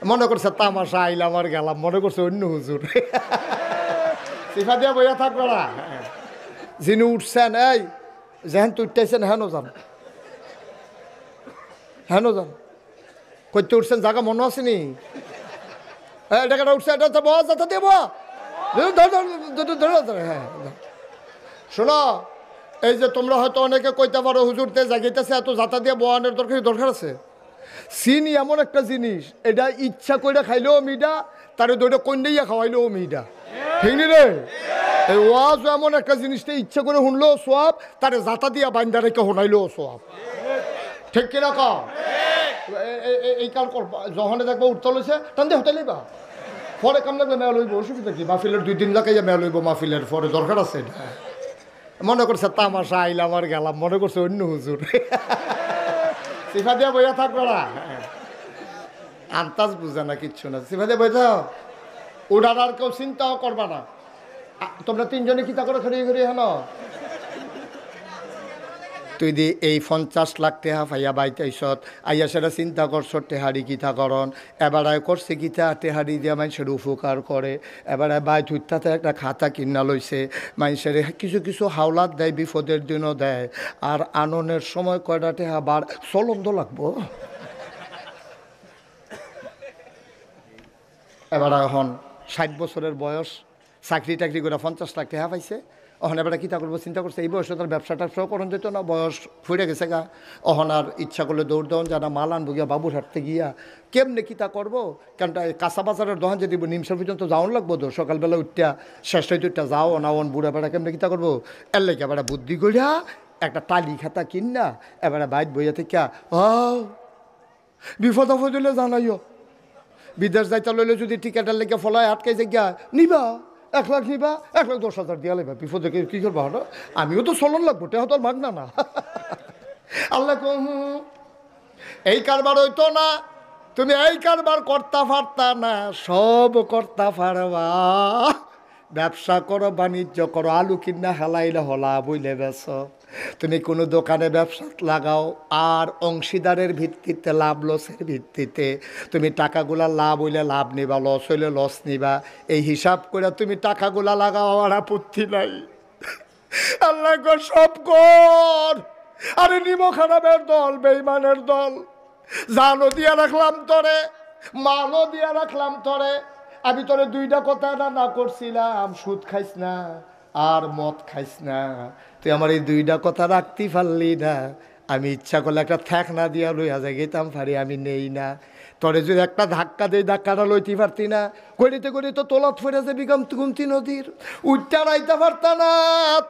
মনে করছে তামাশা আইলাম আর গেলাম, মনে করছে অন্য হুজুর। সিফা দিয়া বইয়া থাকবো না। যিনি উঠছেন, এই যেহেন তুই উঠতেছেন হেন যান, হেন যান। করতে উঠছেন জায়গা মনে আসেনি? এটা উঠছে, এটা বস যাতে দেব। হ্যাঁ শোনো, এই যে তোমরা হয়তো অনেকে কইতে পারো হুজুরতে জাগিতেছে, এত যাতা দিয়ে বয়ানের দরকার আছে। চিনি এমন একটা জিনিস, এটা ইচ্ছা করে খাইলেও মিডা, তারে দুইটা কন্যাইয়া খাওয়াইলেও মিডা, ঠিক নি রে? এই ওয়াজ এমন একটা জিনিসটা ইচ্ছা করে শুনলেও সোয়াব, তারে যাতা দিয়া বাইন্দা রেখে শোনাইলেও সোয়াব, ঠিক কিনা কও? এই কার যখন দেখবো উঠতে লইছে টান দিয়ে হতে লইবা, পরে কাম লাগলে মেয়া লইব, অসুবিধা কি? মাহফিলের 2 দিন লাগাইয়া মেয়া লইব, মাহফিলের পরে দরকার আছে এটা। মনে করছে তামাশা আইলাম আর গেলাম, মনে করছে অন্য হুজুর। সিফা দিয়া বইয়া থাকবো না, আন্তাজ বুঝে না কিচ্ছু না। সিফা দিয়া বই থাক, ওটার আর কেউ চিন্তাও করবা না। তোমরা 3 জনে কিতা করে খড়িয়ে খড়িয়ে হেন তুই দি এই 50 লাখ টেহা ফাইয়া বাইতাইছত, আইয়া সেটা চিন্তা করছ টেহারি কিতা করন, এবারায় করছে কিতা টেহারি দিয়া মানুষের উপকার করে। এবারে বাই থুইতাতে একটা খাতা কিনা লইছে, মানুষের কিছু কিছু হাওলাত দেয়, বিপদের দিনও দেয়। আর আননের সময় কয়টা টেহা বার চলন্দ লাগবো। এবার এখন 60 বছরের বয়স, চাকরি টাকরি করে 50 লাখ টেহা পাইছে। অহন এবার কিতা করবো চিন্তা করছে, এই বয়সে তার ব্যবসা ট্যাবসাও করণ যেত না, বয়স ফুরে গেছে গা। অহন আর ইচ্ছা করলে দৌড় দেওয়ান যারা মাল আনবো গিয়া বাবুর হাঁটতে গিয়া কেমনে কিতা করবো, কারণ কাঁচা বাজারের দোকান যদি নিমসার পর্যন্ত যাওয়ান লাগবো তো, সকালবেলা উঠটা শেষ হইতে উঠটা যাও না, অন বুড়া বেড়া কেমনে কিতা করবো। এর লেগে এবার বুদ্ধি করিয়া একটা টালি খাতা কিনা এবারে বাইর বইয়া থেকে বিপদ আপদ হইলে জানাইও। বিদেশ যাইতে লইলে যদি টিকেটের লেগে ফলায় আটকাই গিয়া নিবা 1 লাখ নিবা, 1,10,000 দিয়া লাগবে, বিপদে কি করবা হলো। আমিও তো চলন লাগবো, টেহা তোর মাগ না। আল্লাহ এই কারবার হইতো না, তুমি এই কারবার করতে পারতা না, সব করতে পারবা। ব্যবসা করো, বাণিজ্য করো, আলু কিনা হেলাইলে হলা বইলে বেছ, তুমি কোনো দোকানে ব্যবসা লাগাও, আর অংশীদারের ভিত্তিতে, লাভ লসের ভিত্তিতে তুমি টাকাগুলা লাভ হইলে লাভ নিবা, লস হইলে লস নিবা, এই হিসাব করে তুমি টাকাগুলা লাগাও, আর আপত্তি নাই। আল্লাহ গো সব কর। আরে নিমো খারাপের দল, বেঈমানের দল, জানও দিয়া রাখলাম তোরে, মালও দিয়া রাখলাম তোরে, আমি তোরে 2টা কথা না করছিলাম, সুদ খাইস না আর মদ খাইস না, তুই আমার এই 2টা কথা রাখতে পারলি না। আমি ইচ্ছা করলে একটা থ্যাক না দিয়া লইয়া যাই গেতাম পারি, আমি নেই না। তোরে যদি একটা ধাক্কা দেই, ধাক্কাটা লইতে পারতি না, করিতে তো তোলাত ফেরে যাবি গুমতি নদীর, উঠটা রাইতে পারতা না,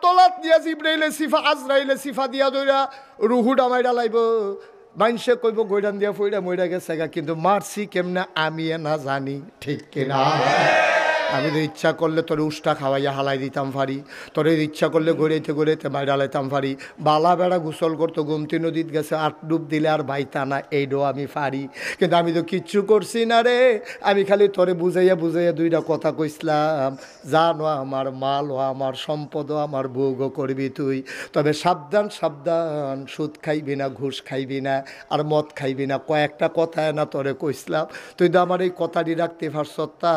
তোলাত দিয়া জিব্রাইলে সিফা, আজরাইলে সিফা দিয়া দইরা রুহু ডামাইডা লাইব, মানুষে কইব গৈডান দিয়া ফইরা মইরা গেছে গা, কিন্তু মারছি কেমনে আমি না জানি, ঠিক কিনা? আমি তো ইচ্ছা করলে তোর উষ্টা খাওয়াইয়া হালাই দিতাম পারি, তোর ইচ্ছা করলে গড়াইতে বাইরে হালাইতাম পারি। বালা বেড়া গোসল করতো, গোমতী নদীত গেছে 8 ডুব দিলে আর বাইতা না, এইটাও আমি পারি, কিন্তু আমি তো কিচ্ছু করছি না রে। আমি খালি তোরে বুঝাইয়া 2টা কথা কইসলাম, জানো আমার মাল ও আমার সম্পদ ও আমার ভোগও করবি তুই, তবে সাবধান সাবধান, সুদ খাইবি না, ঘুষ খাইবি না, আর মদ খাইবি না। কয়েকটা কথা না তোরে কইসলাম, তুই তো আমার এই কথাটি রাখতে পারছ, তা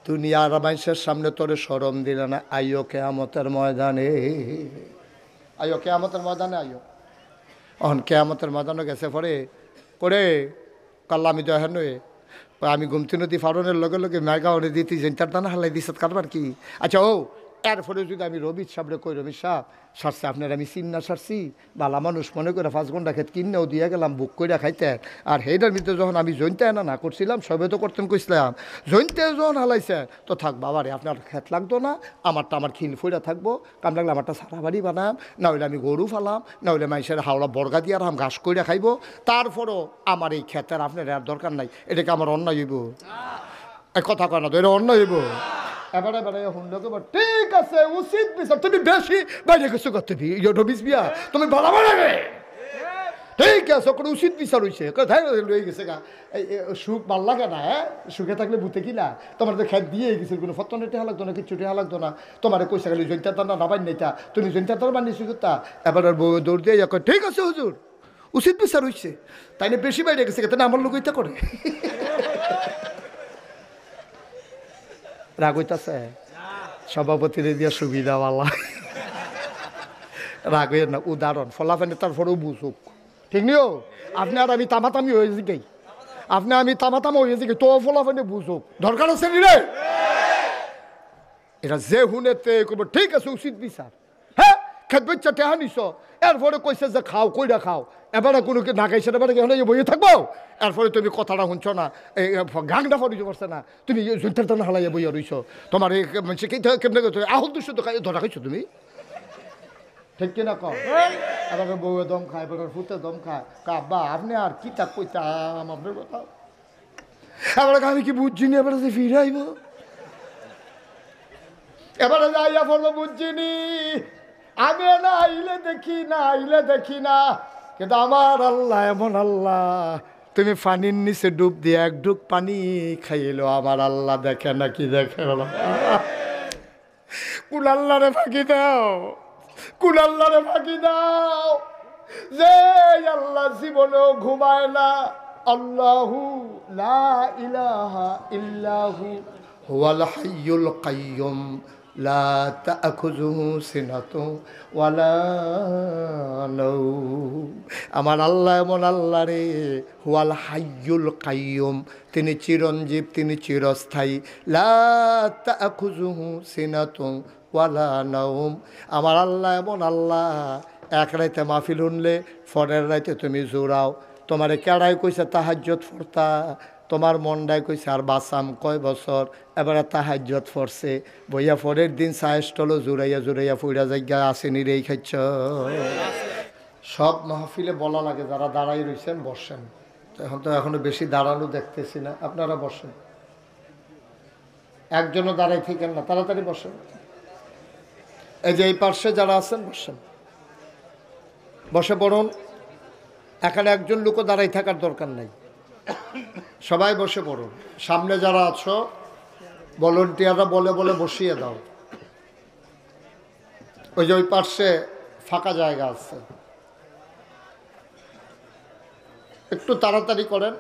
দুনিয়ার মানুষের সামনে তোরে শরম দিলে না। আইও কিয়ামতের ময়দানে, আইও কিয়ামতের ময়দানে, আইও। অহন কিয়ামতের ময়দানে গেছে পরে করে কাল্লা আমি তো হেন আমি গুমতি নদী ফারনের লগে লগে মেগাওয়ারে দিতে জেন্টার দানা হালাই দিস কারবার কি। আচ্ছা ও এরপরে যদি আমি রবি সাহেবরে কই, রবি সাহেব সারছি আপনার আমি চিন্না সারছি, বালা মানুষ মনে করে 5 ঘন্টা খেত কিনেও দিয়ে গেলাম, বুক করে খাইতেন, আর সেইটার ভিতরে যখন আমি জৈনতে না করছিলাম, সবে তো করতেন কইসলাম, জৈনতে যখন হালাইছে তো থাক বাবারে, আপনার খেত লাগতো না, আমারটা আমার খিল ফইরা থাকবো, কাম লাগলে আমারটা সারা বাড়ি বানাম, না হইলে আমি গরু ফালাম, না হইলে মানুষের হাওড়া বর্গা দিয়ে আর ঘাস করে খাইবো, তারপরও আমার এই খেতের আপনার আর দরকার নাই, এটাকে আমার অন্যায় হইব? এক কথা কয় না তো, এটা অন্যায় হইব? এবারে হুন্ডকে ঠিক আছে, উচিত বিচার, তুমি বেশি বাইরে কিছু করতে বিয়া তুমি ভালো বানাবে, ঠিক আছে, কোনো উচিত বিচার হয়েছে, লয়ে গেছে গা। সুখ ভাল লাগে না, হ্যাঁ, সুখে থাকলে বুতে কিনা, তোমার তো খেত দিয়ে গেছিল, কোনো ফতনে টেহা লাগতো না, কিচ্ছু টেহা লাগতো না, তোমার কইসা গেলে জৈন্তার দানা না বান নেতা, তুমি জৈন্তার দানা বানিয়েছি তা। এবার দৌড় দিয়ে ঠিক আছে হুজুর, উচিত বিচার হয়েছে, তাই না, বেশি বাইরে গেছে, তাই না আমার লোক এটা করে। রাগ হইতাছে সভাপতির দিয়া সুবিধাওয়ালা রাগ হইয়া না উদাহরণ ফলাফেনে তারপরেও বুঝুক ঠিক নিও আপনি আর আমি তামাতামি হয়েছি গে আপনি আমি তামাতামা হয়েছি গে তো ফলাফেনে বুঝুক দরকার আছে নি রে এটা যে হুনেতে করবো ঠিক আছে উচিত বিচার হ্যাঁ খেত বাচ্চা টেহা নিছ এরপরে কইছে যে খাও কইরা খাও এবারে কোনো না খাইছে এবারে কেন বইয়ে থাকবো এরপরে তুমি কথাটা শুনছ না এই গাংটা ফরিতে পারছে না তুমি জুতার টানা হালাইয়া বইয়া রইছ তোমার এই মানুষ কেমনে আহুল দুশো তো ধরা খাইছো তুমি ঠিক কিনা কম এবার বউয়ে দম খায় এবার ফুটে দম খায় কাব্বা আপনি আর কি তা কইতাম আপনার কথা এবার আমি কি বুঝছি নি এবারে যে ফিরে আইব এবারে যাইয়া পড়বো বুঝছিনি আমি না আইলে দেখি না কিন্তু আমার আল্লাহ এমন আল্লাহ তুমি পানির নিচে ডুব দিয়ে এক ডুব পানি খাইলো আমার আল্লাহ দেখে নাকি দেখে কুল আল্লাহরে ফাঁকি দাও কুল আল্লাহরে ফাঁকি দাও যে আল্লাহ জীবনেও ঘুমায় না আল্লাহু লা ইলাহা ইল্লাহু হুয়াল হাইয়ুল কাইয়ুম লা তা'খুযুহু সিনাতুন ওয়ালা নাওম আমার আল্লাহ এমন আল্লাহ রে হুয়াল হাইয়ুল কাইয়ুম তিনি চিরঞ্জীব তিনি চিরস্থায়ী লা তা'খুযুহু সিনাতুন ওয়ালা নাওম আমার আল্লাহ এমন আল্লাহ এক রাইতে মাহফিল শুনলে পরের রাইতে তুমি জোরাও তোমারে কেড়াই কইছে তাহাজ্জুদ পড়তা তোমার মনটাই কইছে আর বাসাম কয় বছর এবারে তাহাজ্জুদ পড়ছে বইয়া পরের দিন সাহেস্টলো জুড়াইয়া ফুইরা জায়গা আসেনি রে খাইছ সব মাহফিলে বলা লাগে যারা দাঁড়াই রইছেন বসেন এখন তো এখনো বেশি দাঁড়ানো দেখতেছি না আপনারা বসেন একজনও দাঁড়াই থাকেন না তাড়াতাড়ি বসেন এই যে এই পার্শ্বে যারা আছেন বসেন বসে পড়ুন এখানে একজন লোকও দাঁড়াই থাকার দরকার নাই সবাই বসে পড়ুন সামনে যারা আছো ভলান্টিয়াররা বলে বসিয়ে দাও ওই যে ওই পার্শ্বে ফাঁকা জায়গা আছে একটু তাড়াতাড়ি করেন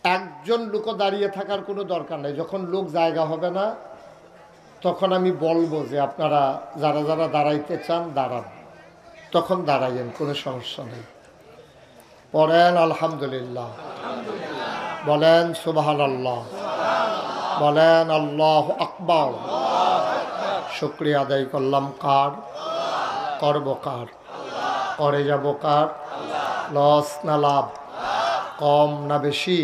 একজন লোকও দাঁড়িয়ে থাকার কোনো দরকার নেই যখন লোক জায়গা হবে না তখন আমি বলবো যে আপনারা যারা যারা দাঁড়াইতে চান দাঁড়ান তখন দাঁড়াইয়েন কোনো সমস্যা নেই পড়েন আলহামদুলিল্লাহ বলেন সুবহানাল্লাহ বলেন আল্লাহু আকবার শুকরিয়া আদায় করলাম কার করব কার করে যাব কার লস না লাভ কম না বেশি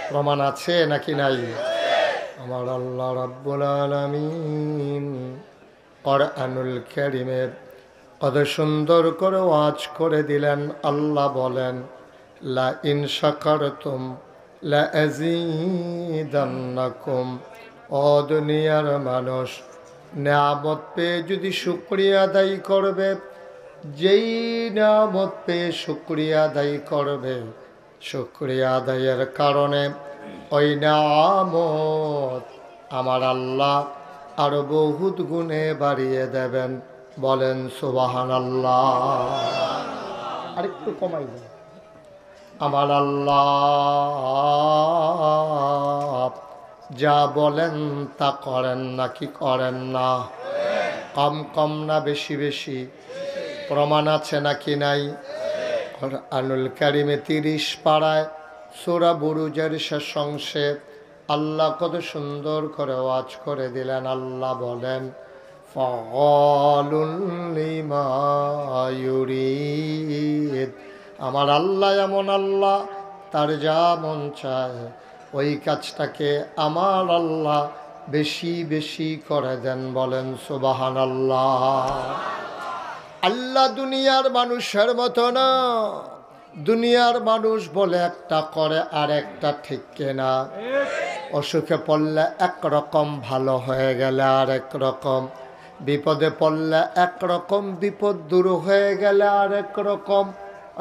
প্রমাণ আছে নাকি নাই আমার আল্লাহ রাব্বুল আলামিন কোরআনুল কারীমের কত সুন্দর করে ওয়াজ করে দিলেন আল্লাহ বলেন লা ইন শাকারতুম লা আযীদান্নাকুম ও দুনিয়ার মানুষ নিয়ামত পেয়ে যদি শুকরিয়া আদায় করবে যেই নিয়ামত পেয়ে শুকরিয়া আদায় করবে শুকরিয়া আদায়ের কারণে ওই নিয়ামত আমার আল্লাহ আরো বহুত গুণে বাড়িয়ে দেবেন বলেন সুবহানাল্লাহ আরেকটু কমাই দেন আমার আল্লাহ যা বলেন তা করেন নাকি করেন না কম না বেশি বেশি প্রমাণ আছে নাকি নাই কোরআনুল কারীমে 30 পারায় সূরা বুরুজের শেষ অংশে আল্লাহ কত সুন্দর করে ওয়াজ করে দিলেন আল্লাহ বলেন ফাআলুল লিমা ইউরিদ আমার আল্লাহ এমন আল্লাহ তার যা মন চায় ওই কাজটাকে আমার আল্লাহ বেশি বেশি করে দেন বলেন সুবহানাল্লাহ আল্লাহ দুনিয়ার মানুষের মতো না দুনিয়ার মানুষ বলে একটা করে আর একটা ঠিক কেনা অসুখে পড়লে একরকম ভালো হয়ে গেলে আর একরকম বিপদে পড়লে একরকম বিপদ দূর হয়ে গেলে আর একরকম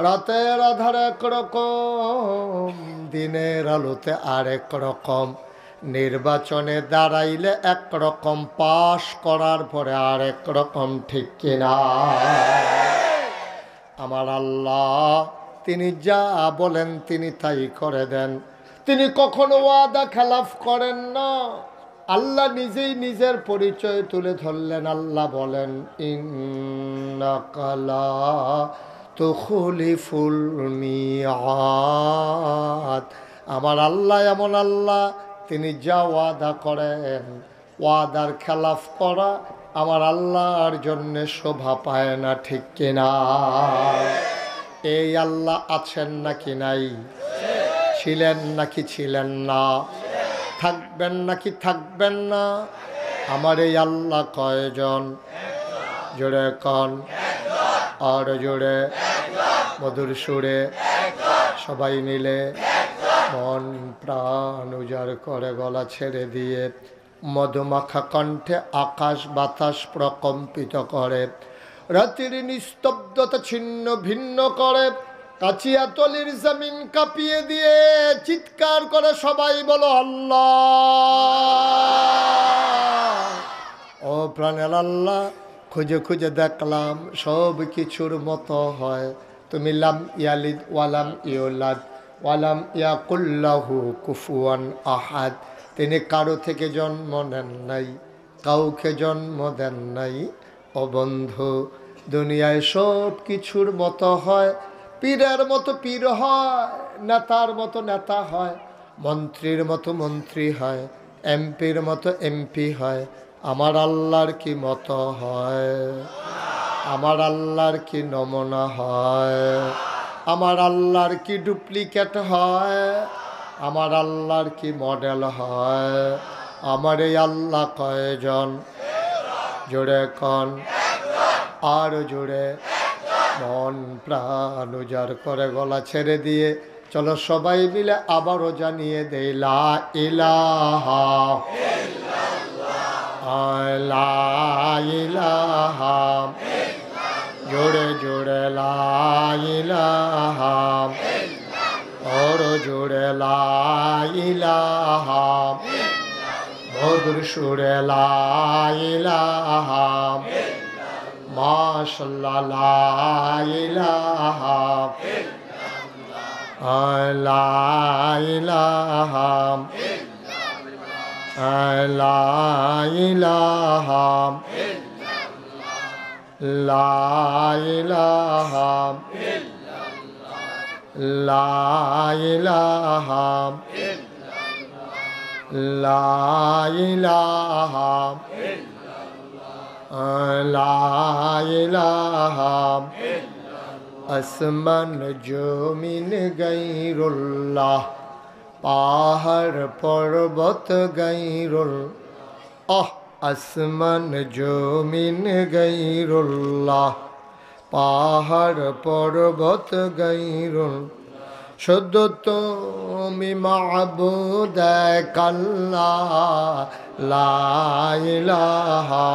রাতের আধারে একরকম দিনের আলোতে আর একরকম নির্বাচনে দাঁড়াইলে একরকম পাশ করার পরে আর একরকম ঠিক কিনা আমার আল্লাহ তিনি যা বলেন তিনি তাই করে দেন তিনি কখনো ওয়াদা খেলাফ করেন না। আল্লাহ নিজেই নিজের পরিচয় তুলে ধরলেন। আল্লাহ বলেন, ইন্নাকা লা তুখলিফুল মিআদ। আমার আল্লাহ এমন আল্লাহ, তিনি যা ওয়াদা করেন, ওয়াদার খেলাফ করা আমার আল্লাহর জন্য শোভা পায় না, ঠিক কিনা? এই আল্লাহ আছেন নাকি নাই? ছিলেন নাকি ছিলেন না? থাকবেন নাকি থাকবেন না? আমার এই আল্লাহ কয়জন? জোরে কন, আর জোরে, মধুর সুরে, সবাই মিলে মন প্রাণ উজাড় করে গলা ছেড়ে দিয়ে মধুমাখা কণ্ঠে আকাশ বাতাস প্রকম্পিত করে, রাতের নিস্তব্ধতা ছিন্ন ভিন্ন করে, কাচিয়াতলির জমিন কাঁপিয়ে দিয়ে চিৎকার করে সবাই বলো আল্লাহ। ও প্রাণের আল্লাহ, খুঁজে খুঁজে দেখলাম সব কিছুর মতো হয়। তুমি লাম ইয়ালিদ ওয়ালাম ইউলাদ ওয়ালাম ইয়াকুল্লাহু কুফুয়ান আহাদ। তিনি কারো থেকে জন্ম নেন নাই, কাউকে জন্ম দেন নাই। ও বন্ধু, দুনিয়ায় সব কিছুর মতো হয়। পীরের মতো পীর হয়, নেতার মতো নেতা হয়, মন্ত্রীর মতো মন্ত্রী হয়, এমপির মতো এমপি হয়। আমার আল্লাহর কি মতো হয়? আমার আল্লাহর কি নমুনা হয়? আমার আল্লাহর কি ডুপ্লিকেট হয়? আমার আল্লাহর কি মডেল হয়? আমার এই আল্লাহ কয়জন? জোরে কন, আর জোরে, মন প্রাণ উজাড় করে গলা ছেড়ে দিয়ে চলো সবাই মিলে আবারও জানিয়ে দেই লা ইলাহা লা ইলাহা, জোরে জোরে লা ইলাহা, আর জোরে লা ইলাহা, মধুর সুরে লা ইলাহা, মাশাআল্লাহ লা ইলাহা লা ইলাহা লা ইলাহা লা ইলাহা লা ইলাহা লা ইলাহা লা ইলাহা। আসমান জমিন গায়রুল্লাহ, পাহাড় পর্বত গায়রুল্লাহ। আসমান জমিন গায়রুল্লাহ, পাহাড় পর্বত গায়রুল্লাহ। শুধু তুমি মাবুদ এক আল্লাহ, লা ইলাহা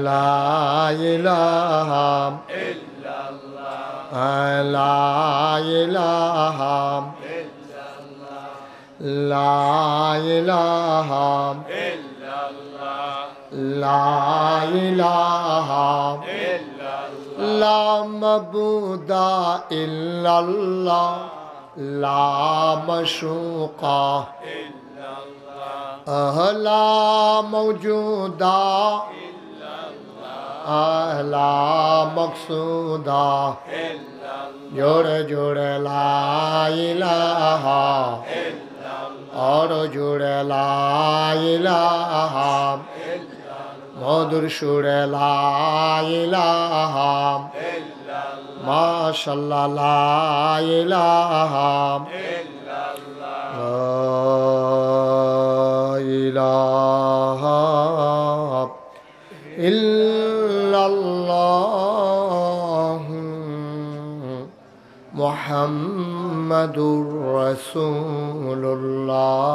লা ইলাহা লা ইলাহা লা ইলাহা লা ইলাহা লা মাবুদা ইল্লাল্লাহ, লা মাশুকা লা মওজুদা লা মকসুদা। জোরে জোরে লা ইলাহা, আর জোরে লা ইলাহা, মধুর সুরে লা ইলাহা, মাশাআল্লাহ লা ইলাহা লা ইলাহা ইল্লাল্লাহ মুহাম্মাদুর রাসূলুল্লাহ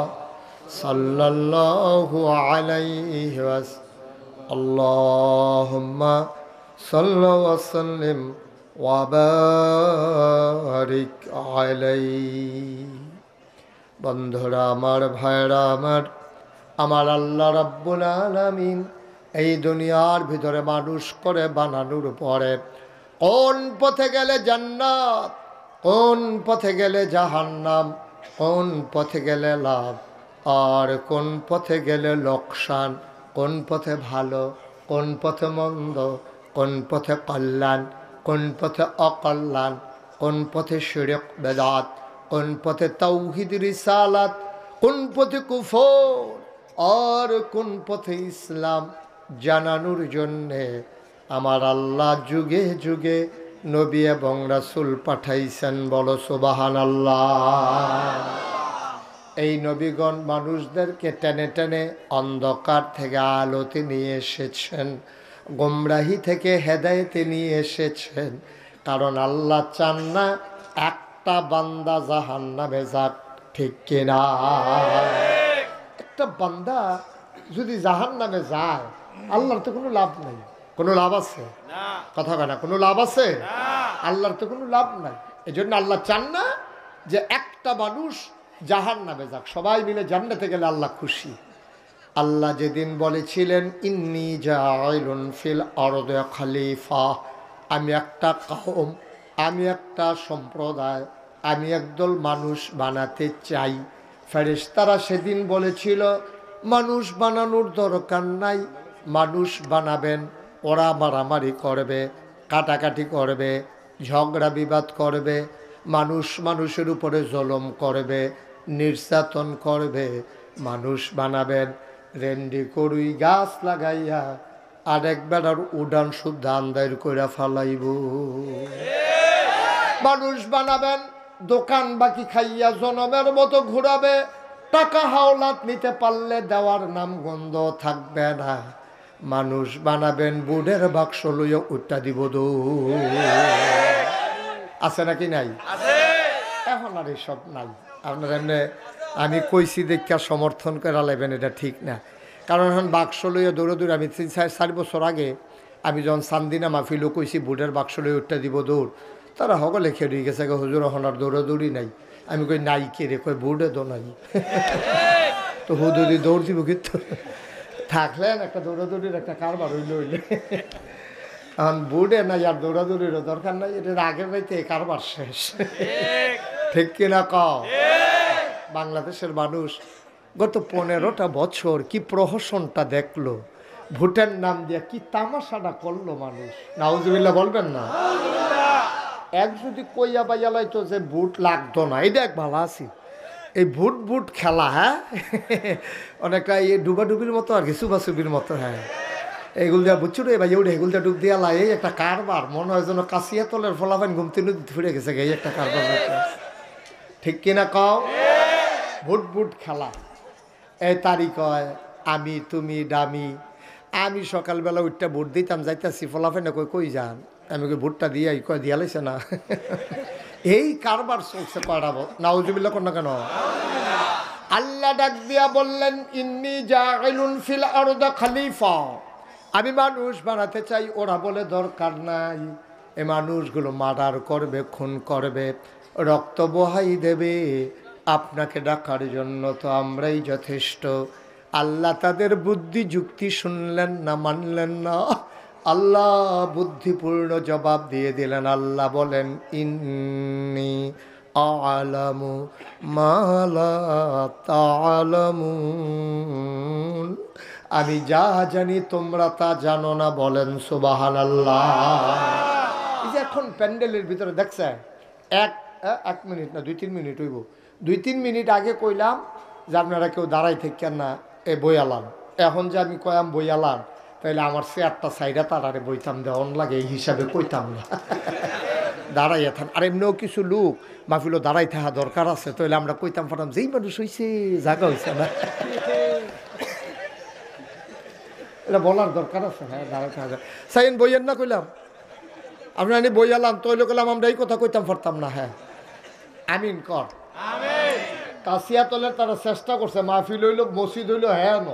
সাল্লাল্লাহু আলাইহি ওয়াসাল্লাম। আল্লাহুম্মা সাল্লি ওয়া সাল্লিম ওয়া বারিক আলাইহি। বন্ধুরা আমার, ভাইরা আমার, আমার আল্লাহ রাব্বুল আলামিন এই দুনিয়ার ভিতরে মানুষ করে বানানোর পরে কোন পথে গেলে জান্নাত, কোন পথে গেলে জাহান্নাম, কোন পথে গেলে লাভ, আর কোন পথে গেলে লোকসান, কোন পথে ভালো, কোন পথে মন্দ, কোন পথে কল্যাণ, কোন পথে অকল্যাণ, কোন পথে শিরক বেদাত, কোন পথে তাওহীদ রিসালাত, কোন পথে কুফর, আর কোন পথে ইসলাম জানানোর জন্যে আমার আল্লাহ যুগে যুগে নবী এবং রাসূল পাঠাইছেন। বলো সুবহানাল্লাহ। এই নবীগণ মানুষদেরকে টেনে টেনে অন্ধকার থেকে আলোতে নিয়ে এসেছেন, গোমরাহি থেকে হেদায়েতে নিয়ে এসেছেন। কারণ আল্লাহ চান না একটা বান্দা জাহান্নামে যাক, ঠিক কিনা? একটা বান্দা যদি জাহান্নামে যায় আল্লাহর তো কোনো লাভ নাই। কোনো লাভ আছে? কথা কেনা কোনো লাভ আছে? আল্লাহর তো কোনো লাভ নাই। এই জন্য আল্লাহ চান না যে একটা মানুষ জাহান্নামে যাক, সবাই মিলে জান্নাতে গেলে আল্লাহ খুশি। আল্লাহ যেদিন বলেছিলেন ইন্নী জাইলুন ফিল আরদে খলিফা, আমি একটা কওম, আমি একটা সম্প্রদায়, আমি একদল মানুষ বানাতে চাই। ফেরেশতারা সেদিন বলেছিল মানুষ বানানোর দরকার নাই, মানুষ বানাবেন, ওরা মারামারি করবে, কাটাকাটি করবে, ঝগড়া বিবাদ করবে, মানুষ মানুষের উপরে জুলুম করবে, নির্যাতন করবে। মানুষ বানাবেন রেন্ডি করুই গাছ লাগাইয়া আরেক বেড়ার উড়ান শুদ্ধ আন্দার করে ফালাইব। মানুষ বানাবেন দোকান বাকি খাইয়া জনমের মতো ঘুরাবে, টাকা হাওলাত নিতে পারলে দেওয়ার নাম গন্ধ থাকবে না। মানুষ বানাবেন বুড়ের বাক্স লইয়া উঠা দিব দো। আছে নাকি নাই? এখন আর এসব নাই। আপনার এমনি আমি কইছি দেখা সমর্থন করে লাইবেন, এটা ঠিক না। কারণ এখন বাক্স লইয়া দৌড়াদৌড়, আমি 4 বছর আগে আমি যখন চান্দিনা মাহফিলও কইছি বুড়ের বাক্স লইয়া উঠা দিব দৌড়, তারা সকলে খেয়ে গেছে হুজুর এখন আর দৌড়াদৌড়ি নাই। আমি কই নাই কে রে? কই বুড়ে তো নাই। তো হুদুরি দৌড় দিব কিন্তু থাকলেন একটা দৌড়াদৌড়ির একটা কারবার হইলে হইলে। এখন বুড়ে নাই আর দৌড়াদৌড়িরও দরকার নাই, এটার আগের রাইতে কারবার শেষ। ঠিক কিনা কও? বাংলাদেশের মানুষ গত 15টা বছর কি প্রহসনটা দেখলো, ভোটের নাম দিয়া কি তামাশাটা করলো মানুষ। নাউজুবিল্লাহ বলবেন না? এক যদি কইয়া বাইয়া লাইতো যে ভোট লাগতো না, এটা এক ভালো আছি। এই ভোট ভোট খেলা, হ্যাঁ অনেকটা এই ডুবাডুবির মতো আর কি, সুবাসুবির মতো। হ্যাঁ এগুলো দিয়া বুঝছো রে ভাই, ওটা এগুলো ডুব দিয়া লাই, এই একটা কারবার মনে হয় যেন কাশিয়া তলের ফলাফান ঘুমতে ফিরে গেছে এই একটা কারবার। ঠিক কিনা কও? ভোট ভোট খেলা। এই তারিখ হয় আমি তুমি ডামি, আমি সকালবেলা উঠটা ভোট দিতাম, যাইতাছি ফলাফান কই কই যান, আমি কই ভোটটা দিয়ে কয় দিয়া লাইছে না। এই কারবার চলছে কয়টা। নাউজুবিল্লাহ কোন না কেন? আল্লাহ ডাক দিয়া বললেন ইন্নী জাইলুন ফিল আরদি খলিফা, আমি মানুষ বানাতে চাই। ওরা বলে দরকার নাই। এই মানুষগুলো মার্ডার করবে, খুন করবে, রক্ত বহাই দেবে। আপনাকে ডাকার জন্য তো আমরাই যথেষ্ট। আল্লাহ তাদের বুদ্ধি যুক্তি শুনলেন না, মানলেন না। আল্লাহ বুদ্ধিপূর্ণ জবাব দিয়ে দিলেন। আল্লাহ বলেন ইন্নী আ'লামু মা লা তা'লামুন, আমি যা জানি তোমরা তা জানো না। বলেন সুবহানাল্লাহ। এই যে এখন প্যান্ডেলের ভিতরে দেখছে এক মিনিট না 2-3 মিনিট হইব, 2-3 মিনিট আগে কইলাম যে আপনারা কেউ দাঁড়াই থাকেন না, এ বইয়ালাম। এখন যে আমি কয়াম বইয়ালাম, তাইলে আমার চেয়ারটা সাইডা তারারে বইতাম দেওয়ান লাগে, এই হিসাবে কইতাম না। দাঁড়াইয়া থান। আর এমনিও কিছু লোক মাহফিলও দাঁড়াই থাকা দরকার আছে, তাইলে আমরা কইতাম ফাটাম যেই মানুষ হয়েছে জায়গা হয়েছে না, এটা বলার দরকার আছে। হ্যাঁ দাঁড়াই থাকা সাইন বইয়ের না কইলাম, আপনার আমি বইয়ালাম তৈলে কইলাম আমরা এই কথা কইতাম পারতাম না। হ্যাঁ আমিন কর। কাশিয়াতলের তারা চেষ্টা করছে, মাহফিল হইল, মসজিদ হইল হ্যাঁ ন,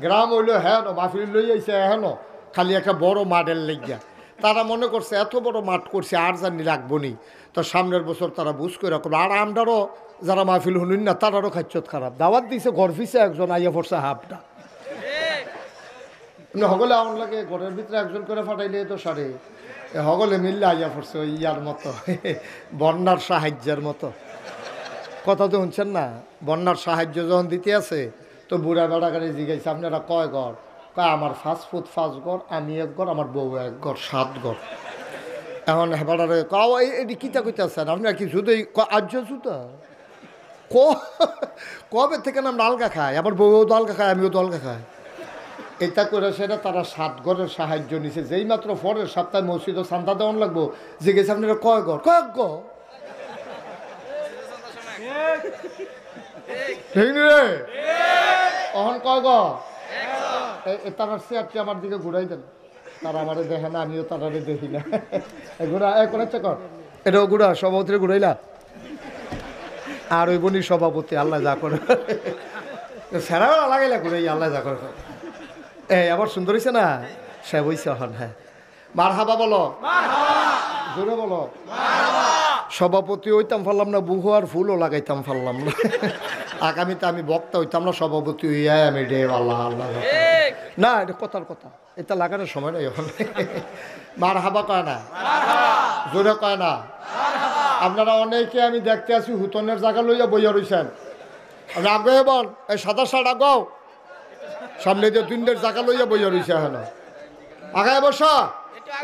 গ্রাম হইল হ্যাঁ ন, মাহফিল লই আইছে হ্যাঁ ন, খালি একটা বড় মাঠের লেগিয়া। তারা মনে করছে এত বড় মাঠ করছে আর জানি রাখবো নি, তো সামনের বছর তারা বুঝ করে রাখবো। আর আমরারও যারা মাহফিল শুনুন না তারারও খাচ্ছত খারাপ। দাওয়াত দিছে ঘর ফিসে একজন আইয়া পড়ছে হাফটা, সকলে আমার লাগে ঘরের ভিতরে একজন করে ফাটাইলে তো সারে সকলে মিললে আইয়া পড়ছে ওই ইয়ার মতো বন্যার সাহায্যের মতো। কথা তো শুনছেন না? বন্যার সাহায্য যখন দিতে আছে তো বুড়া বেড়াকারে জিজ্ঞাসা আপনারা কয় ঘর? কয় আমার 5 ফুট 5 ঘর, আমি 1 ঘর, আমার বউ 1 ঘর, 7 ঘর। এখন হেবারে এটি কিতা কইতেছেন আপনারা কি শুধু আর্য জুতা কবে থেকে আমরা আলগা খাই, আমার বউও তো আলগা খায়, আমিও তো আলগা খাই। এটা করে সেটা তারা 7 ঘরের সাহায্য নিছে। যেই মাত্র পরের সপ্তাহে মসজিদে চান্দা দেওয়ান লাগবো, জিজ্ঞেস আপনারা কয় ঘর? কয়েক ঘর। ঠিক রে অহন কয় ঘর? তারা চেয়ারটি আমার দিকে ঘুরাই দেন। তারা আমারে দেখে না, আমিও তারারে দেখি না। ঘুরা করেছে কর, এটাও ঘুরা সভাপতিরে ঘুরাইলা। আর ওই বনি সভাপতি আল্লাহ যা করে সেরা লাগাইলা ঘুরাই আল্লাহ যা করে। আবার সুন্দর হয়েছে না? সে বইছে হন। হ্যাঁ মার হাবা বলো, জোরে বলো। সভাপতি হইতাম পারলাম না, বুহু আর ফুলও লাগাইতাম পারলাম না। আগামীতে আমি বক্তা হইতাম না, সভাপতি হইয়া আমি রে আল্লাহ আল্লাহ। না এটা কথার কথা, এটা লাগানোর সময় নাই এখন। মার হাবা কয় না, জোরে কয় না। আপনারা অনেকে আমি দেখতে আছি হুতনের জায়গা লইয়া বইয়া রইছেন। আপনি আগে বল এই সাদা শার্ট আগাও, সামনে দিয়ে 3টের জায়গা লইয়া বইয়া রইছে এখন। আগায় বসা